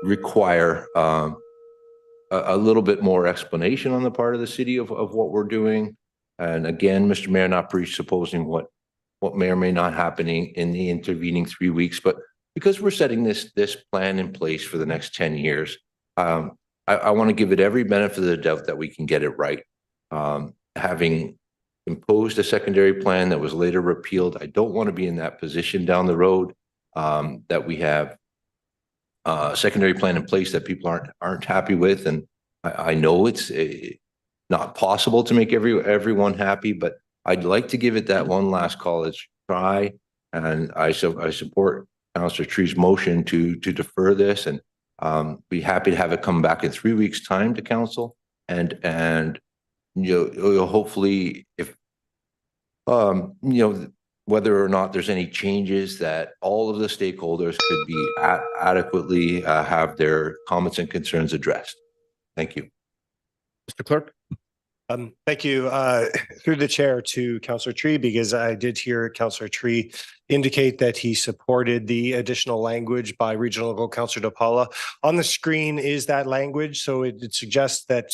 require a little bit more explanation on the part of the city of what we're doing. And again, Mr. Mayor, not presupposing what may or may not happen in the intervening 3 weeks, but because we're setting this plan in place for the next 10 years, I want to give it every benefit of the doubt that we can get it right. And having imposed a secondary plan that was later repealed. I don't want to be in that position down the road, that we have a secondary plan in place that people aren't happy with. And I know it's not possible to make everyone happy, but I'd like to give it that one last college try. And I support Councillor Tree's motion to defer this, and be happy to have it come back in 3 weeks' time to council. And you'll hopefully, if whether or not there's any changes, that all of the stakeholders could be adequately have their comments and concerns addressed. Thank you. Mr. Clerk. Thank you. Through the chair to Councillor Tree, because I did hear Councillor Tree indicate that he supported the additional language by Regional Local Councillor DePaula. On the screen is that language, so it suggests that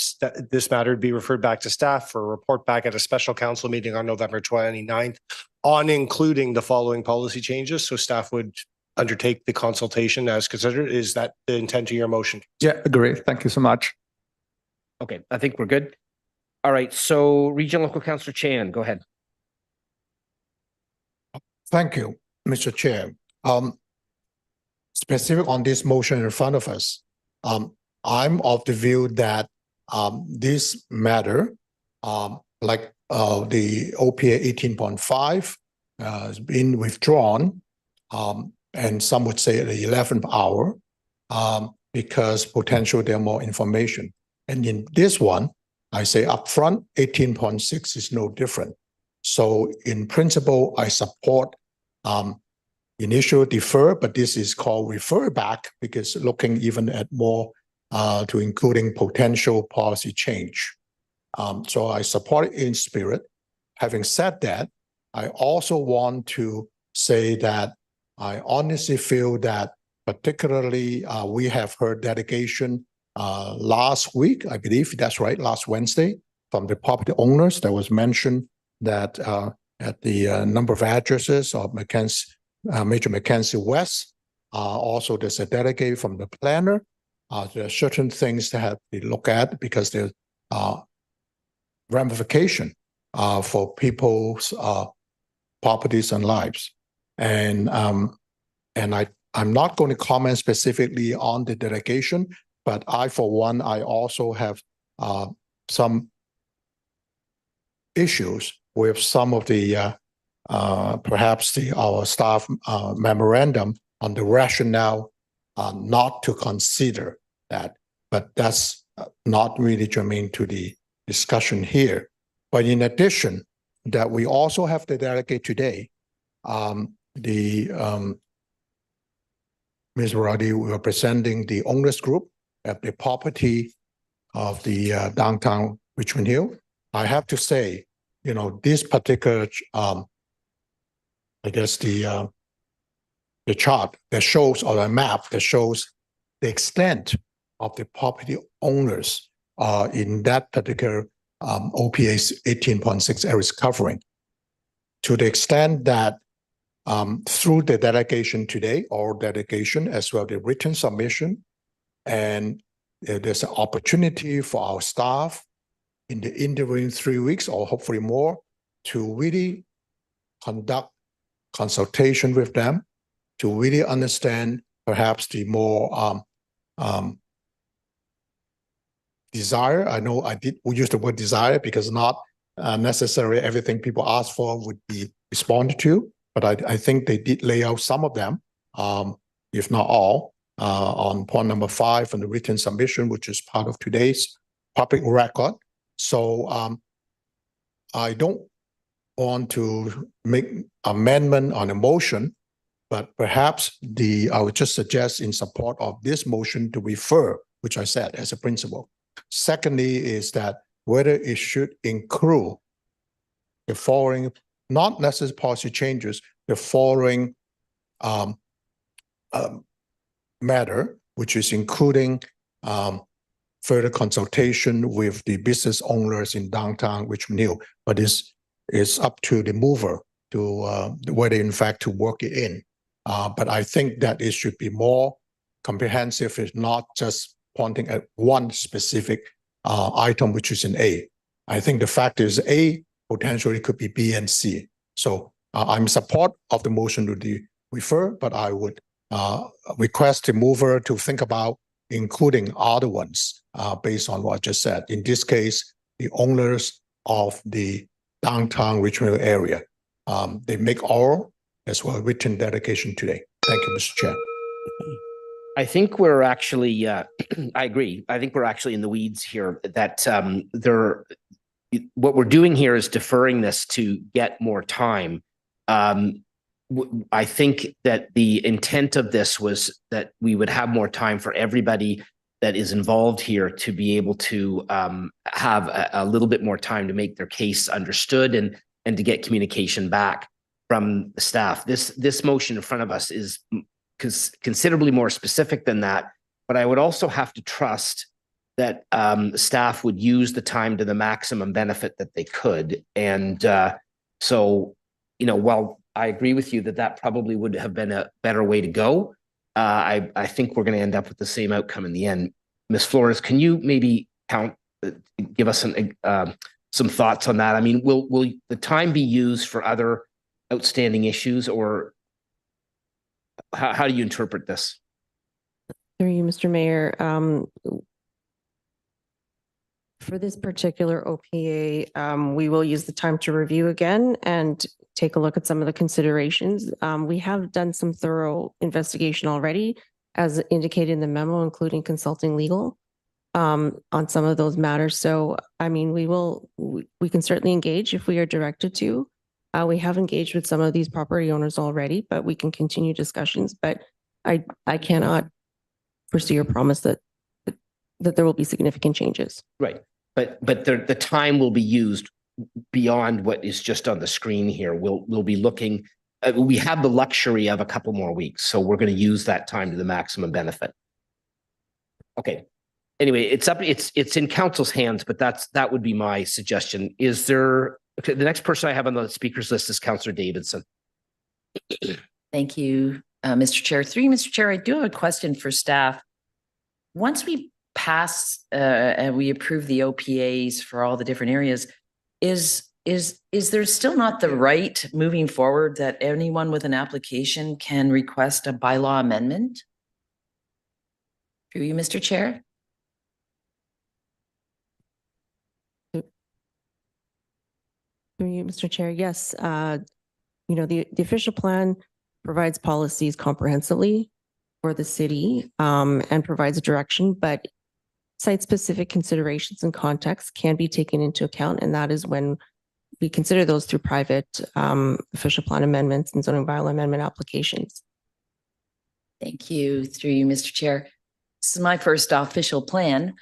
this matter would be referred back to staff for a report back at a special council meeting on November 29th on including the following policy changes. So staff would undertake the consultation as considered. Is that the intent of your motion? Yeah, agree. Thank you so much. Okay, I think we're good. All right, so Regional Local Councillor Chan, go ahead. Thank you, Mr. Chair. Specific on this motion in front of us, I'm of the view that this matter, like the OPA 18.5 has been withdrawn, and some would say at the 11th hour, because potentially there are more information. And in this one, I say upfront, 18.6 is no different. So in principle, I support initial defer, but this is called refer back because looking even at more to including potential policy change. So I support it in spirit. Having said that, I also want to say that I honestly feel that particularly we have heard delegation last week, I believe that's right, last Wednesday, from the property owners that was mentioned that at the number of addresses of Major Mackenzie West, also there's a delegate from the planner. There are certain things that have to look at because there's ramification for people's properties and lives. And I'm not going to comment specifically on the delegation, but I, for one, I also have some issues with some of the perhaps our staff memorandum on the rationale not to consider that, but that's not really germane to the discussion here. But in addition, that we also have the delegate today, Ms. Maradi representing the owners group at the property of the downtown Richmond Hill. I have to say, you know, this particular, I guess the chart that shows, or a map that shows the extent of the property owners in that particular OPA 18.6 area is covering. To the extent that through the delegation today, or delegation as well the written submission, and there's an opportunity for our staff in the interim 3 weeks or hopefully more to really conduct consultation with them to really understand perhaps the more desire. I know we use the word desire because not necessarily everything people ask for would be responded to, but I think they did lay out some of them, if not all, on point number 5 on the written submission, which is part of today's public record. So I don't want to make amendment on a motion, but perhaps I would just suggest in support of this motion to refer, which I said as a principle. Secondly, is that whether it should include the following, not necessarily policy changes, the following matter, which is including further consultation with the business owners in downtown Richmond Hill, but it's up to the mover to whether in fact to work it in. But I think that it should be more comprehensive. It's not just pointing at one specific item, which is in A. I think the fact is A, potentially could be B and C. So I'm support of the motion to refer, but I would request the mover to think about including other ones based on what I just said. In this case, the owners of the downtown Richmond area. They make oral as well written dedication today. Thank you, Mr. Chair. I think we're actually, I agree. I think we're actually in the weeds here that what we're doing here is deferring this to get more time. I think that the intent of this was that we would have more time for everybody that is involved here to be able to have a little bit more time to make their case understood and to get communication back from the staff. This motion in front of us is considerably more specific than that, but I would also have to trust that staff would use the time to the maximum benefit that they could. And so, you know, while I agree with you that probably would have been a better way to go, I think we're going to end up with the same outcome in the end. Ms. Flores, can you maybe give us some thoughts on that? I mean, will the time be used for other outstanding issues, or how do you interpret this? Through you, Mr. Mayor, for this particular OPA, we will use the time to review again and take a look at some of the considerations. We have done some thorough investigation already, as indicated in the memo, including consulting legal on some of those matters. So, I mean, we can certainly engage if we are directed to. We have engaged with some of these property owners already, but we can continue discussions. But I cannot pursue your promise that there will be significant changes. Right. But the time will be used beyond what is just on the screen here. We'll be looking, we have the luxury of a couple more weeks, so we're going to use that time to the maximum benefit. Okay. Anyway, it's in council's hands, but that would be my suggestion. Is there, okay, the next person I have on the speakers list is Councillor Davidson. Thank you, Mr. Chair. Through you, Mr. Chair, I do have a question for staff. Once we pass and we approve the OPAs for all the different areas, is there still not the right moving forward that anyone with an application can request a bylaw amendment? Through you, Mr. Chair. Through you, Mr. Chair. Yes, you know, the official plan provides policies comprehensively for the city and provides direction, but site-specific considerations and context can be taken into account, and that is when we consider those through private official plan amendments and zoning bylaw amendment applications. Thank you. Through you, Mr. Chair. This is my first official plan,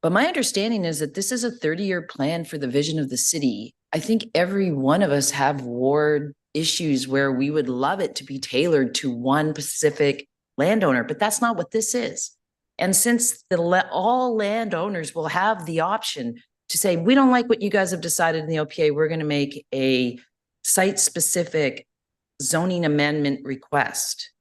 but my understanding is that this is a 30-year plan for the vision of the city. I think every one of us have ward issues where we would love it to be tailored to one specific landowner, but that's not what this is. And since all landowners will have the option to say, we don't like what you guys have decided in the OPA, we're going to make a site-specific zoning amendment request.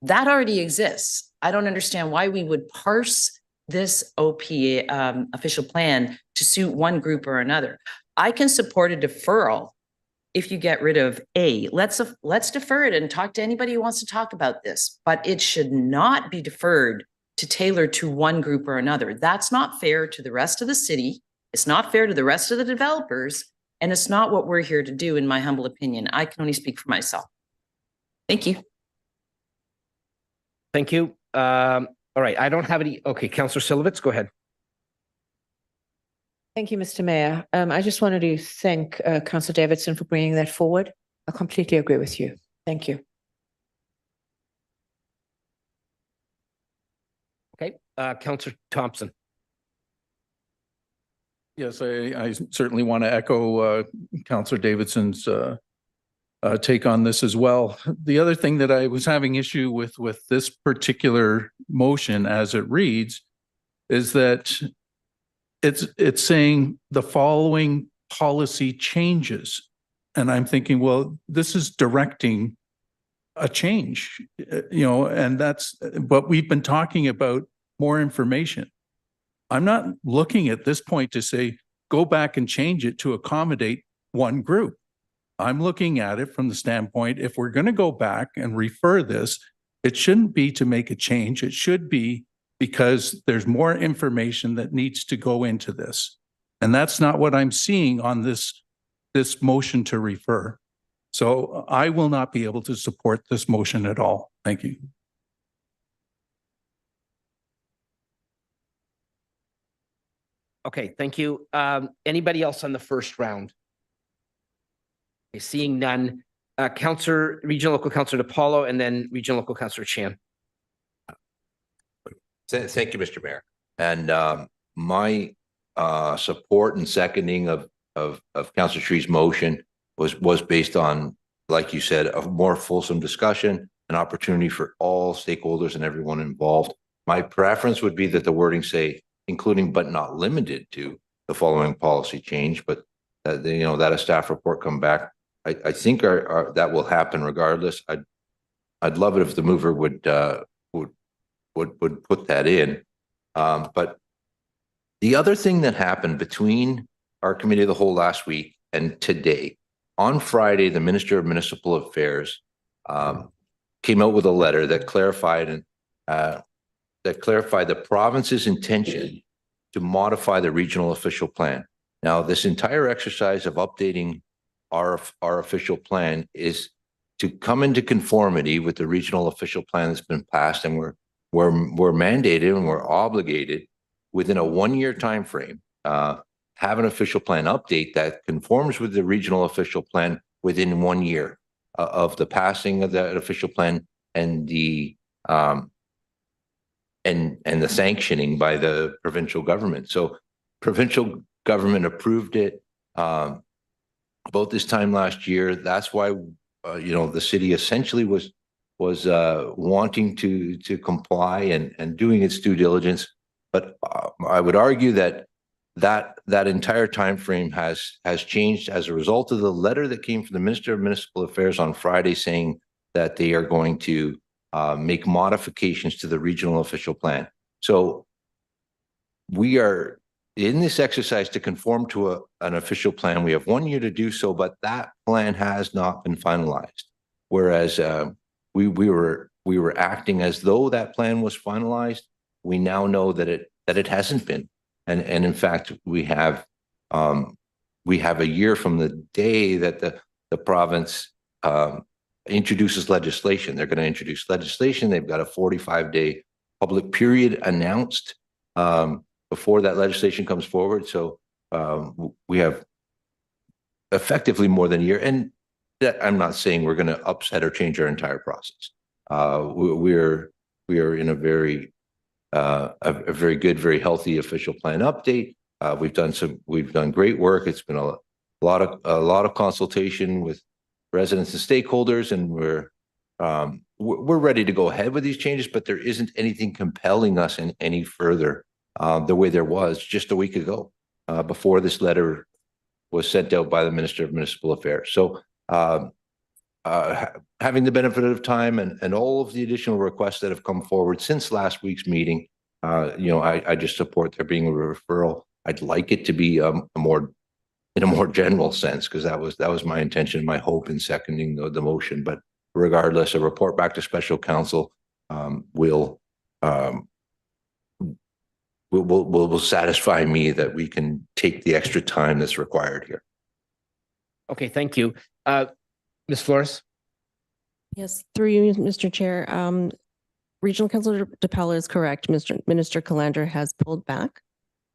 That already exists. I don't understand why we would parse this OPA official plan to suit one group or another. I can support a deferral if you get rid of A. Let's defer it and talk to anybody who wants to talk about this, but it should not be deferred to tailor to one group or another. That's not fair to the rest of the city. It's not fair to the rest of the developers, and it's not what we're here to do, in my humble opinion. I can only speak for myself. Thank you. Thank you. All right, I don't have any. Okay, Councillor Silovitz, go ahead. Thank you, Mr. Mayor. I just wanted to thank Councillor Davidson for bringing that forward. I completely agree with you. Thank you. Okay, Councillor Thompson. Yes, I certainly want to echo Councillor Davidson's take on this as well. The other thing that I was having issue with this particular motion as it reads is that it's saying the following policy changes. And I'm thinking, well, this is directing a change, you know, and that's what we've been talking about, more information. I'm not looking at this point to say, go back and change it to accommodate one group. I'm looking at it from the standpoint, if we're going to go back and refer this, it shouldn't be to make a change. It should be because there's more information that needs to go into this. And that's not what I'm seeing on this motion to refer. So I will not be able to support this motion at all. Thank you. Okay, thank you. Anybody else on the first round? Okay, seeing none, Regional Local Councillor DePaulo and then Regional Local Councillor Chan. Thank you, Mr. Mayor. And my support and seconding of Councillor Tree's motion was based on, like you said, a more fulsome discussion, an opportunity for all stakeholders and everyone involved. My preference would be that the wording say, including but not limited to the following policy change, but that that a staff report come back. I think that will happen regardless. I'd love it if the mover would put that in. But the other thing that happened between our committee of the whole last week and today, on Friday, the Minister of Municipal Affairs came out with a letter that clarified the province's intention to modify the regional official plan. Now, this entire exercise of updating our official plan is to come into conformity with the regional official plan that's been passed, and we're mandated and we're obligated within a 1-year time frame have an official plan update that conforms with the regional official plan within 1 year of the passing of that official plan and the sanctioning by the provincial government. So provincial government approved it about this time last year. That's why the city essentially was wanting to comply and doing its due diligence. But I would argue that entire time frame has changed as a result of the letter that came from the Minister of Municipal Affairs on Friday saying that they are going to make modifications to the regional official plan. So we are in this exercise to conform to an official plan. We have 1 year to do so, but that plan has not been finalized. Whereas we were acting as though that plan was finalized. We now know that it hasn't been, and in fact we have a year from the day that the province introduces legislation. They're going to introduce legislation. They've got a 45-day public period announced before that legislation comes forward. So we have effectively more than a year. And that, I'm not saying we're going to upset or change our entire process. We are in a very good, very healthy official plan update. We've done great work. It's been a lot of consultation with residents and stakeholders, and we're ready to go ahead with these changes. But there isn't anything compelling us in any further the way there was just a week ago before this letter was sent out by the Minister of Municipal Affairs. So having the benefit of time and all of the additional requests that have come forward since last week's meeting, I just support there being a referral. I'd like it to be in a more general sense, because that was my intention, my hope in seconding the motion. But regardless, a report back to special counsel will satisfy me that we can take the extra time that's required here. Okay, thank you. Ms. Flores? Yes, through you, Mr. Chair. Regional Councillor DePaulo is correct. Minister Calandra has pulled back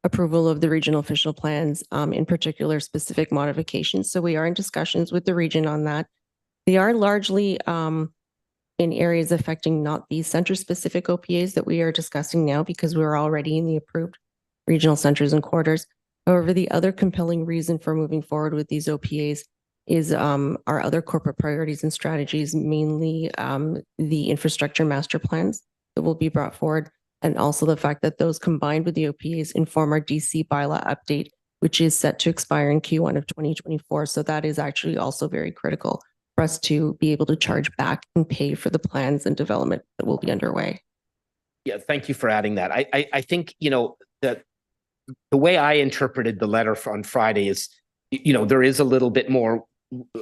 approval of the regional official plans, in particular specific modifications. So we are in discussions with the region on that. They are largely in areas affecting not these center-specific OPAs that we are discussing now, because we're already in the approved regional centers and quarters. However, the other compelling reason for moving forward with these OPAs is our other corporate priorities and strategies, mainly the infrastructure master plans that will be brought forward, and also the fact that those combined with the OPAs inform our DC bylaw update, which is set to expire in Q1 of 2024. So that is actually also very critical for us to be able to charge back and pay for the plans and development that will be underway. Yeah, thank you for adding that. I think, that the way I interpreted the letter on Friday is, there is a little bit more,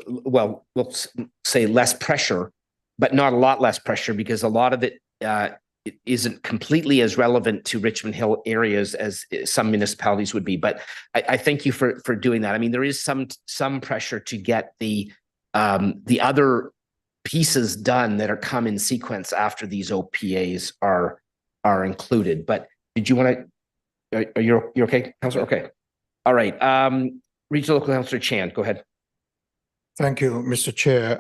well, we'll say less pressure, but not a lot less pressure, because a lot of it isn't completely as relevant to Richmond Hill areas as some municipalities would be. But I thank you for doing that. I mean, there is some pressure to get the other pieces done that come in sequence after these OPAs are included. But did you want to? Are you okay, Councillor? Okay. All right. Regional Councillor Chan, go ahead. Thank you, Mr. Chair.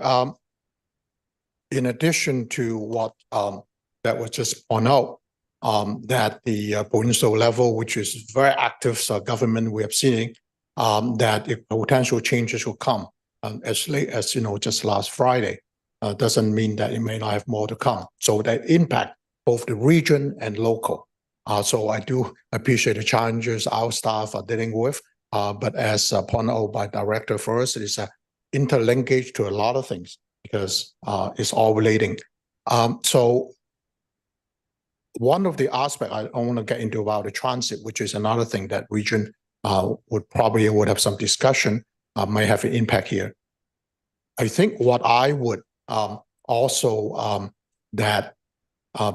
In addition to what that was just pointed out, that the provincial level, which is very active government, we have seen that if potential changes will come as late as just last Friday, doesn't mean that it may not have more to come. So that impact both the region and local. So I do appreciate the challenges our staff are dealing with. But as pointed out by Director first, it is interlinkage to a lot of things because it's all relating. So one of the aspects I want to get into about the transit, which is another thing that region would have some discussion, might have an impact here. I think what I would also that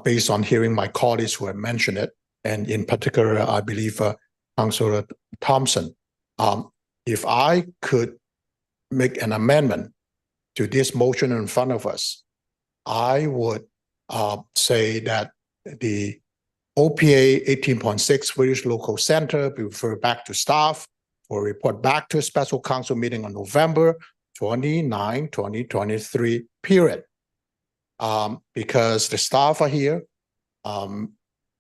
based on hearing my colleagues who have mentioned it, and in particular, I believe Councillor Thompson, if I could make an amendment to this motion in front of us, I would say that the OPA 18.6 Village Local Center be referred back to staff or report back to a special council meeting on November 29, 2023, period. Because the staff are here,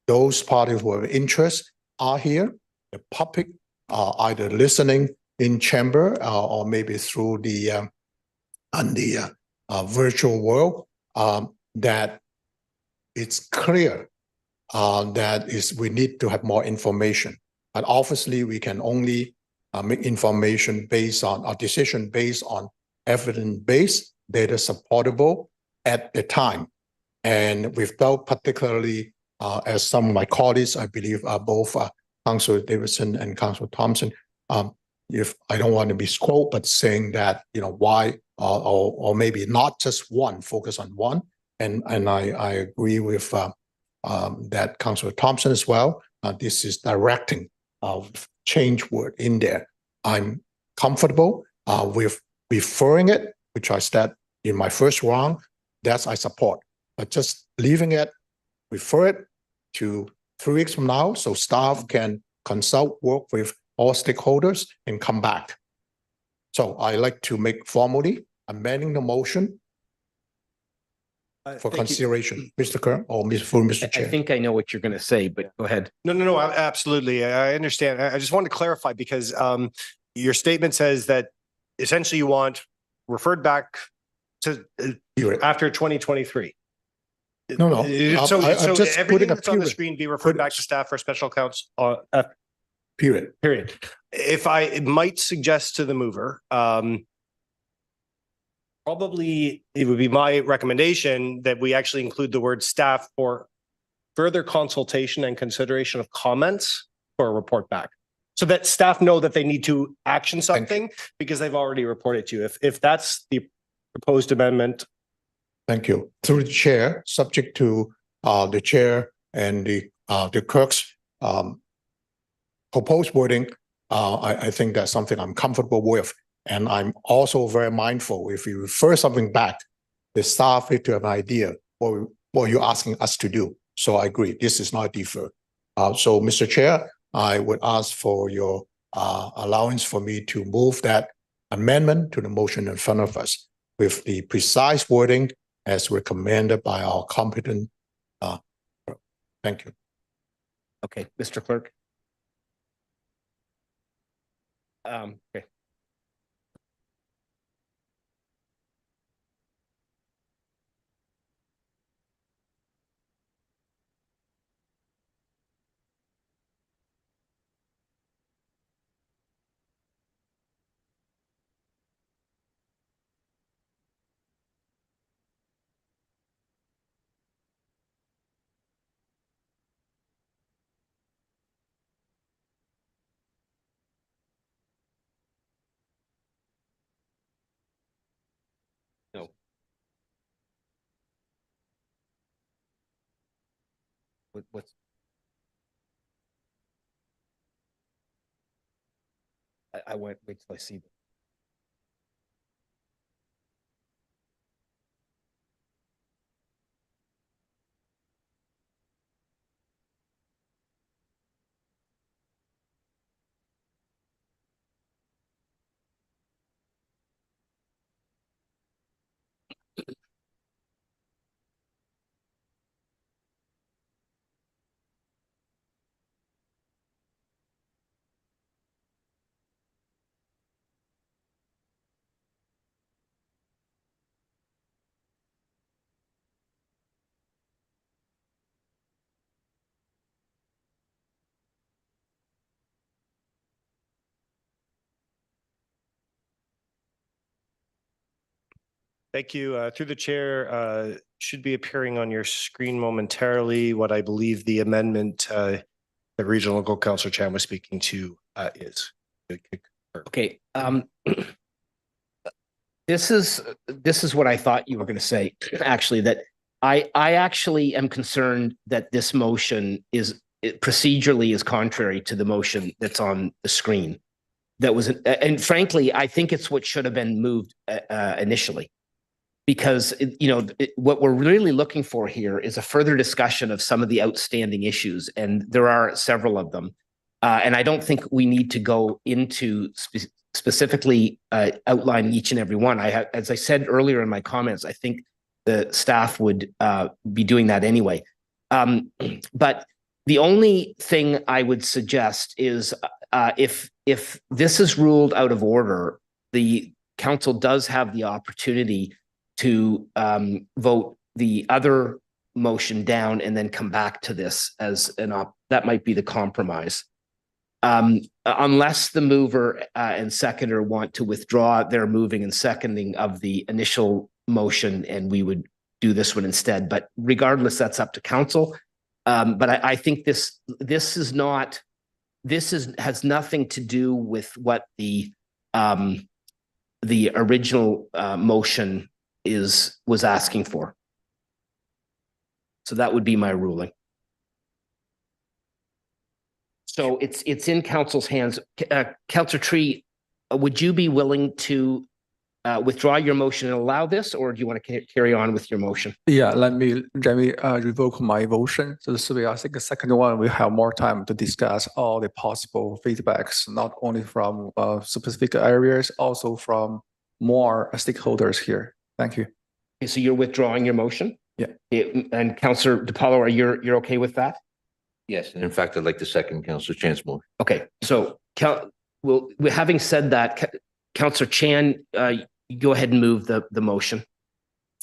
those parties who have interest are here, the public are either listening in chamber or maybe through the virtual world, that it's clear that we need to have more information. But obviously we can only make information based on a decision based on evidence-based, data supportable at the time. And we felt particularly, as some of my colleagues, I believe, both Councillor Davidson and Councillor Thompson, if I don't want to be quote, but saying that, why, or maybe not just one, focus on one. And I agree with that Councillor Thompson as well. This is directing change word in there. I'm comfortable with referring it, which I said in my first round, that's I support. But just leaving it, refer it to 3 weeks from now so staff can consult, work with all stakeholders and come back. So I like to make formally amending the motion for consideration. Mr. Kerr or Mr. Chair. I think I know what you're going to say, but go ahead. No, absolutely. I understand. I just want to clarify because your statement says that essentially you want referred back to after 2023. No. So I'm just everything putting a that's on the period. screen be referred back to staff for special counsel. Period. If I might suggest to the mover, probably it would be my recommendation that we actually include the word staff for further consultation and consideration of comments for a report back. So that staff know that they need to action something because they've already reported to you. If that's the proposed amendment. Thank you. Through the chair, subject to the chair and the clerk's proposed wording, I think that's something I'm comfortable with. And I'm also very mindful if you refer something back, the staff need to have an idea what you're asking us to do. So I agree, this is not deferred. So Mr. Chair, I would ask for your allowance for me to move that amendment to the motion in front of us with the precise wording as recommended by our competent. Thank you. Okay, Mr. Clerk. Okay. What's? I wait till I see them. Thank you. Through the chair, should be appearing on your screen momentarily what I believe the amendment that Regional Local Councillor Chan was speaking to is. Okay. This is what I thought you were going to say, actually, that I actually am concerned that this motion procedurally is contrary to the motion that's on the screen. That was, and frankly, I think it's what should have been moved initially. Because, what we're really looking for here is a further discussion of some of the outstanding issues, and there are several of them. And I don't think we need to go into specifically outlining each and every one. As I said earlier in my comments, I think the staff would be doing that anyway. But the only thing I would suggest is if this is ruled out of order, the council does have the opportunity to vote the other motion down and then come back to this as that might be the compromise. Unless the mover and seconder want to withdraw their moving and seconding of the initial motion, and we would do this one instead. But regardless, that's up to council. But I think this has nothing to do with what the original motion was asking for. So that would be my ruling. So it's in council's hands. Councillor Tree, would you be willing to withdraw your motion and allow this, or do you want to carry on with your motion? Yeah, let me revoke my motion. So this way, I think the second one, we have more time to discuss all the possible feedbacks, not only from specific areas, also from more stakeholders here. Thank you. Okay, so you're withdrawing your motion? Yeah. And Councillor DiPaolo, you're okay with that? Yes, and in fact, I'd like to second Councillor Chan's motion. Okay, so having said that, Councillor Chan, go ahead and move the motion.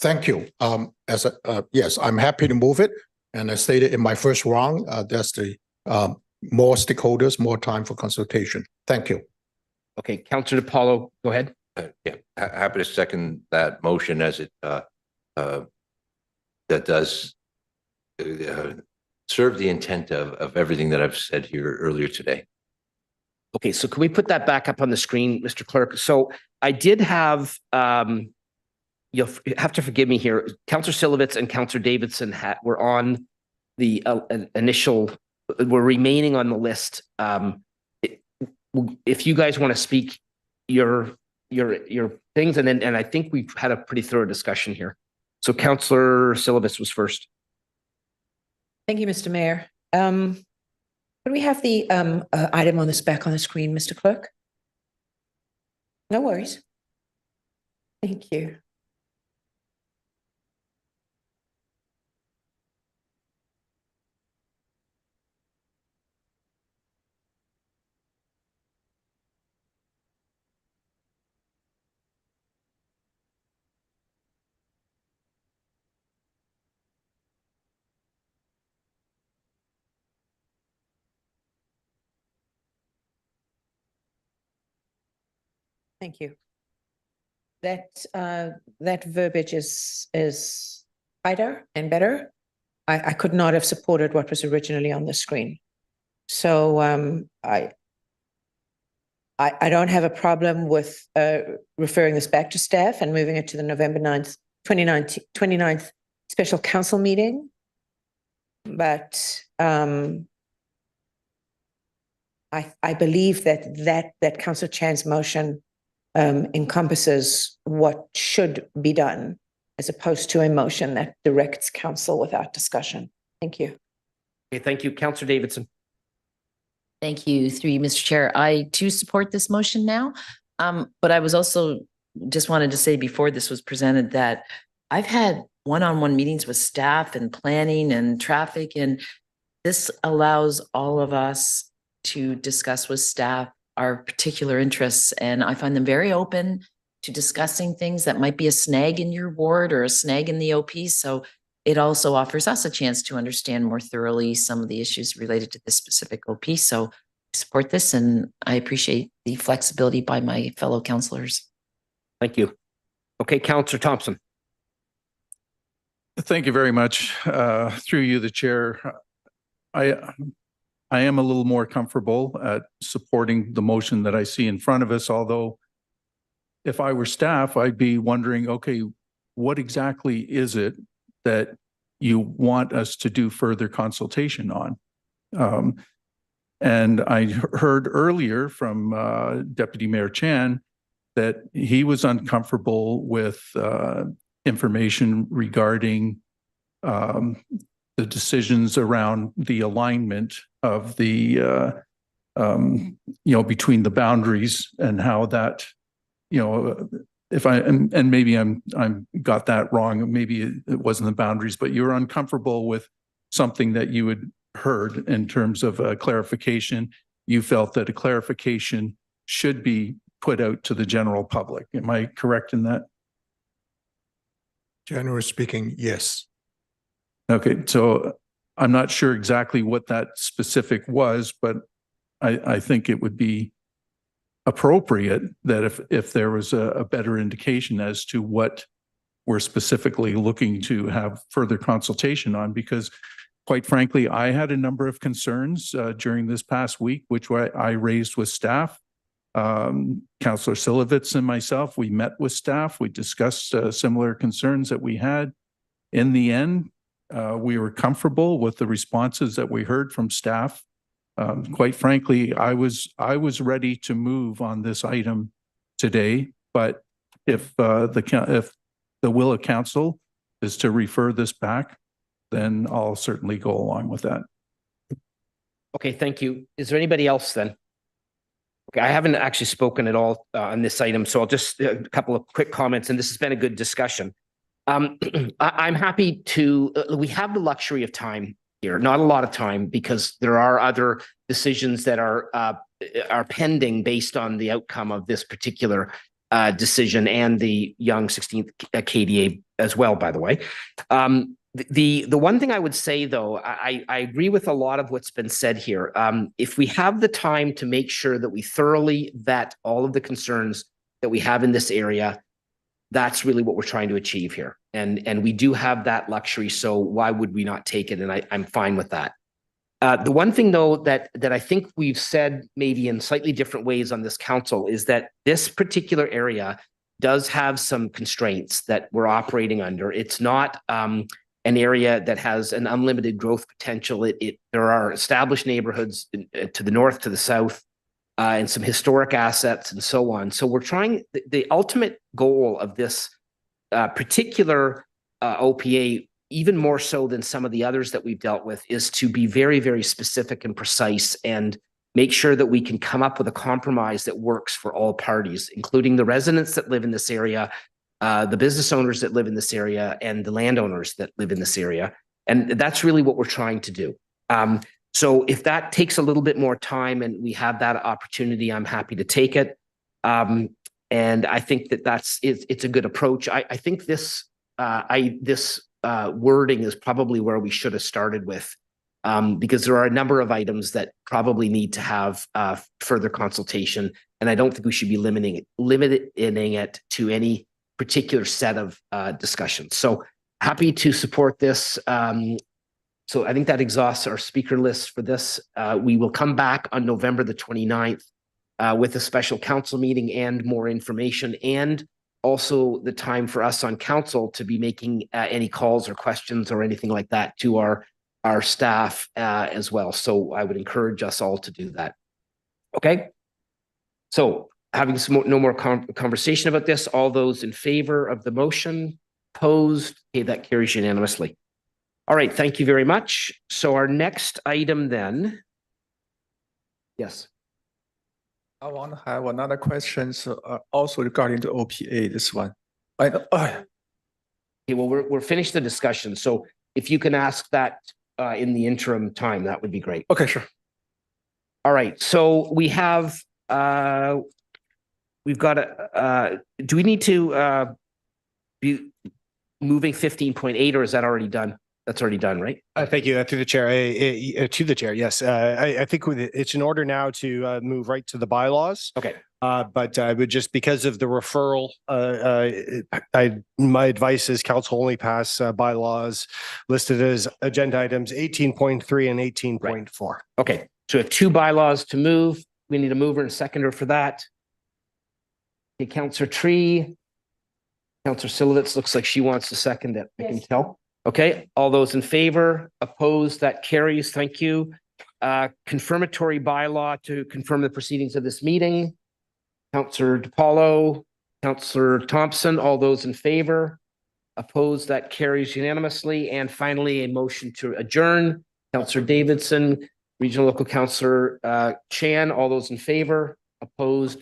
Thank you. Yes, I'm happy to move it. And I stated in my first round, that's the more stakeholders, more time for consultation. Thank you. Okay, Councillor DiPaolo, go ahead. Yeah, happy to second that motion as it that does serve the intent of everything that I've said here earlier today. Okay, so can we put that back up on the screen, Mr. Clerk? So I did have, you'll have to forgive me here, Councillor Silovitz and Councillor Davidson were on the initial, were remaining on the list. If you guys want to speak your things, and I think we've had a pretty thorough discussion here. So Councillor Silovitz was first. Thank you, Mr. Mayor. Could we have the item on this back on the screen, Mr. Clerk? No worries. Thank you. Thank you. That verbiage is tighter and better. I could not have supported what was originally on the screen. So I don't have a problem with referring this back to staff and moving it to the November 29th special council meeting. But I believe that Councillor Chan's motion encompasses what should be done as opposed to a motion that directs council without discussion. Thank you. Okay, thank you. Councillor Davidson. Thank you, through you, Mr. Chair. I too support this motion now. But I was also just wanted to say before this was presented that I've had one-on-one meetings with staff and planning and traffic, and this allows all of us to discuss with staff our particular interests. And I find them very open to discussing things that might be a snag in your ward or a snag in the OP. So it also offers us a chance to understand more thoroughly some of the issues related to this specific OP. So I support this, and I appreciate the flexibility by my fellow councillors. Thank you. Okay, Councillor Thompson. Thank you very much. Through you, the chair. I am a little more comfortable at supporting the motion that I see in front of us, although if I were staff, I'd be wondering, okay, what exactly is it that you want us to do further consultation on? And I heard earlier from Deputy Mayor Chan that he was uncomfortable with information regarding the decisions around the alignment of the, between the boundaries and how that, if I, and maybe I'm got that wrong, maybe it wasn't the boundaries, but you're uncomfortable with something that you had heard in terms of a clarification. You felt that a clarification should be put out to the general public. Am I correct in that? Generally speaking, yes. Okay, so I'm not sure exactly what that specific was, but I think it would be appropriate that if there was a better indication as to what we're specifically looking to have further consultation on, because quite frankly, I had a number of concerns during this past week, which I raised with staff. Councillor Silovitz and myself, we met with staff. We discussed similar concerns that we had. In the end, we were comfortable with the responses that we heard from staff. Quite frankly, I was ready to move on this item today, but if the will of council is to refer this back, then I'll certainly go along with that. Okay, thank you. Is there anybody else then? Okay, I haven't actually spoken at all on this item, so I'll just a couple of quick comments, and this has been a good discussion. I'm happy to, we have the luxury of time here, not a lot of time, because there are other decisions that are pending based on the outcome of this particular decision and the Young 16th KDA as well, by the way. The one thing I would say, though, I agree with a lot of what's been said here. If we have the time to make sure that we thoroughly vet all of the concerns that we have in this area, that's really what we're trying to achieve here. And we do have that luxury, so why would we not take it? And I'm fine with that. The one thing, though, that I think we've said maybe in slightly different ways on this council is that this particular area does have some constraints that we're operating under. It's not an area that has an unlimited growth potential. There are established neighborhoods to the north, to the south, and some historic assets and so on. So we're trying, the ultimate goal of this particular OPA, even more so than some of the others that we've dealt with, is to be very, very specific and precise and make sure that we can come up with a compromise that works for all parties, including the residents that live in this area, the business owners that live in this area, and the landowners that live in this area. And that's really what we're trying to do. So if that takes a little bit more time and we have that opportunity, I'm happy to take it. And I think that it's a good approach. I think this wording is probably where we should have started with, because there are a number of items that probably need to have further consultation, and I don't think we should be limiting it to any particular set of discussions. So happy to support this. So I think that exhausts our speaker list for this. We will come back on November the 29th with a special council meeting and more information, and also the time for us on council to be making any calls or questions or anything like that to our our staff as well. So I would encourage us all to do that. Okay. So having no more conversation about this, all those in favor of the motion, opposed, okay, that carries unanimously. All right, thank you very much. So our next item then. Yes. I want to have another question, also regarding the OPA, this one. Okay, well, we're finished the discussion. So if you can ask that in the interim time, that would be great. Okay, sure. All right, so we have, we've got a, do we need to be moving 15.8 or is that already done? That's already done, right? Thank you. Through the chair, to the chair. Yes, I think it's in order now to move right to the bylaws. Okay. But I would just, because of the referral, my advice is council only pass bylaws listed as agenda items 18.3 and 18.4. Right. Okay, so we have two bylaws to move. We need a mover and seconder for that. Okay, Councillor Tree. Councillor Silovitz looks like she wants to second it. I can tell. Okay, all those in favor, opposed, that carries. Thank you. Confirmatory bylaw to confirm the proceedings of this meeting. Councillor DiPaolo, Councillor Thompson, all those in favor, opposed, that carries unanimously. And finally, a motion to adjourn. Councillor Davidson, Regional Local Councillor Chan, all those in favor, opposed,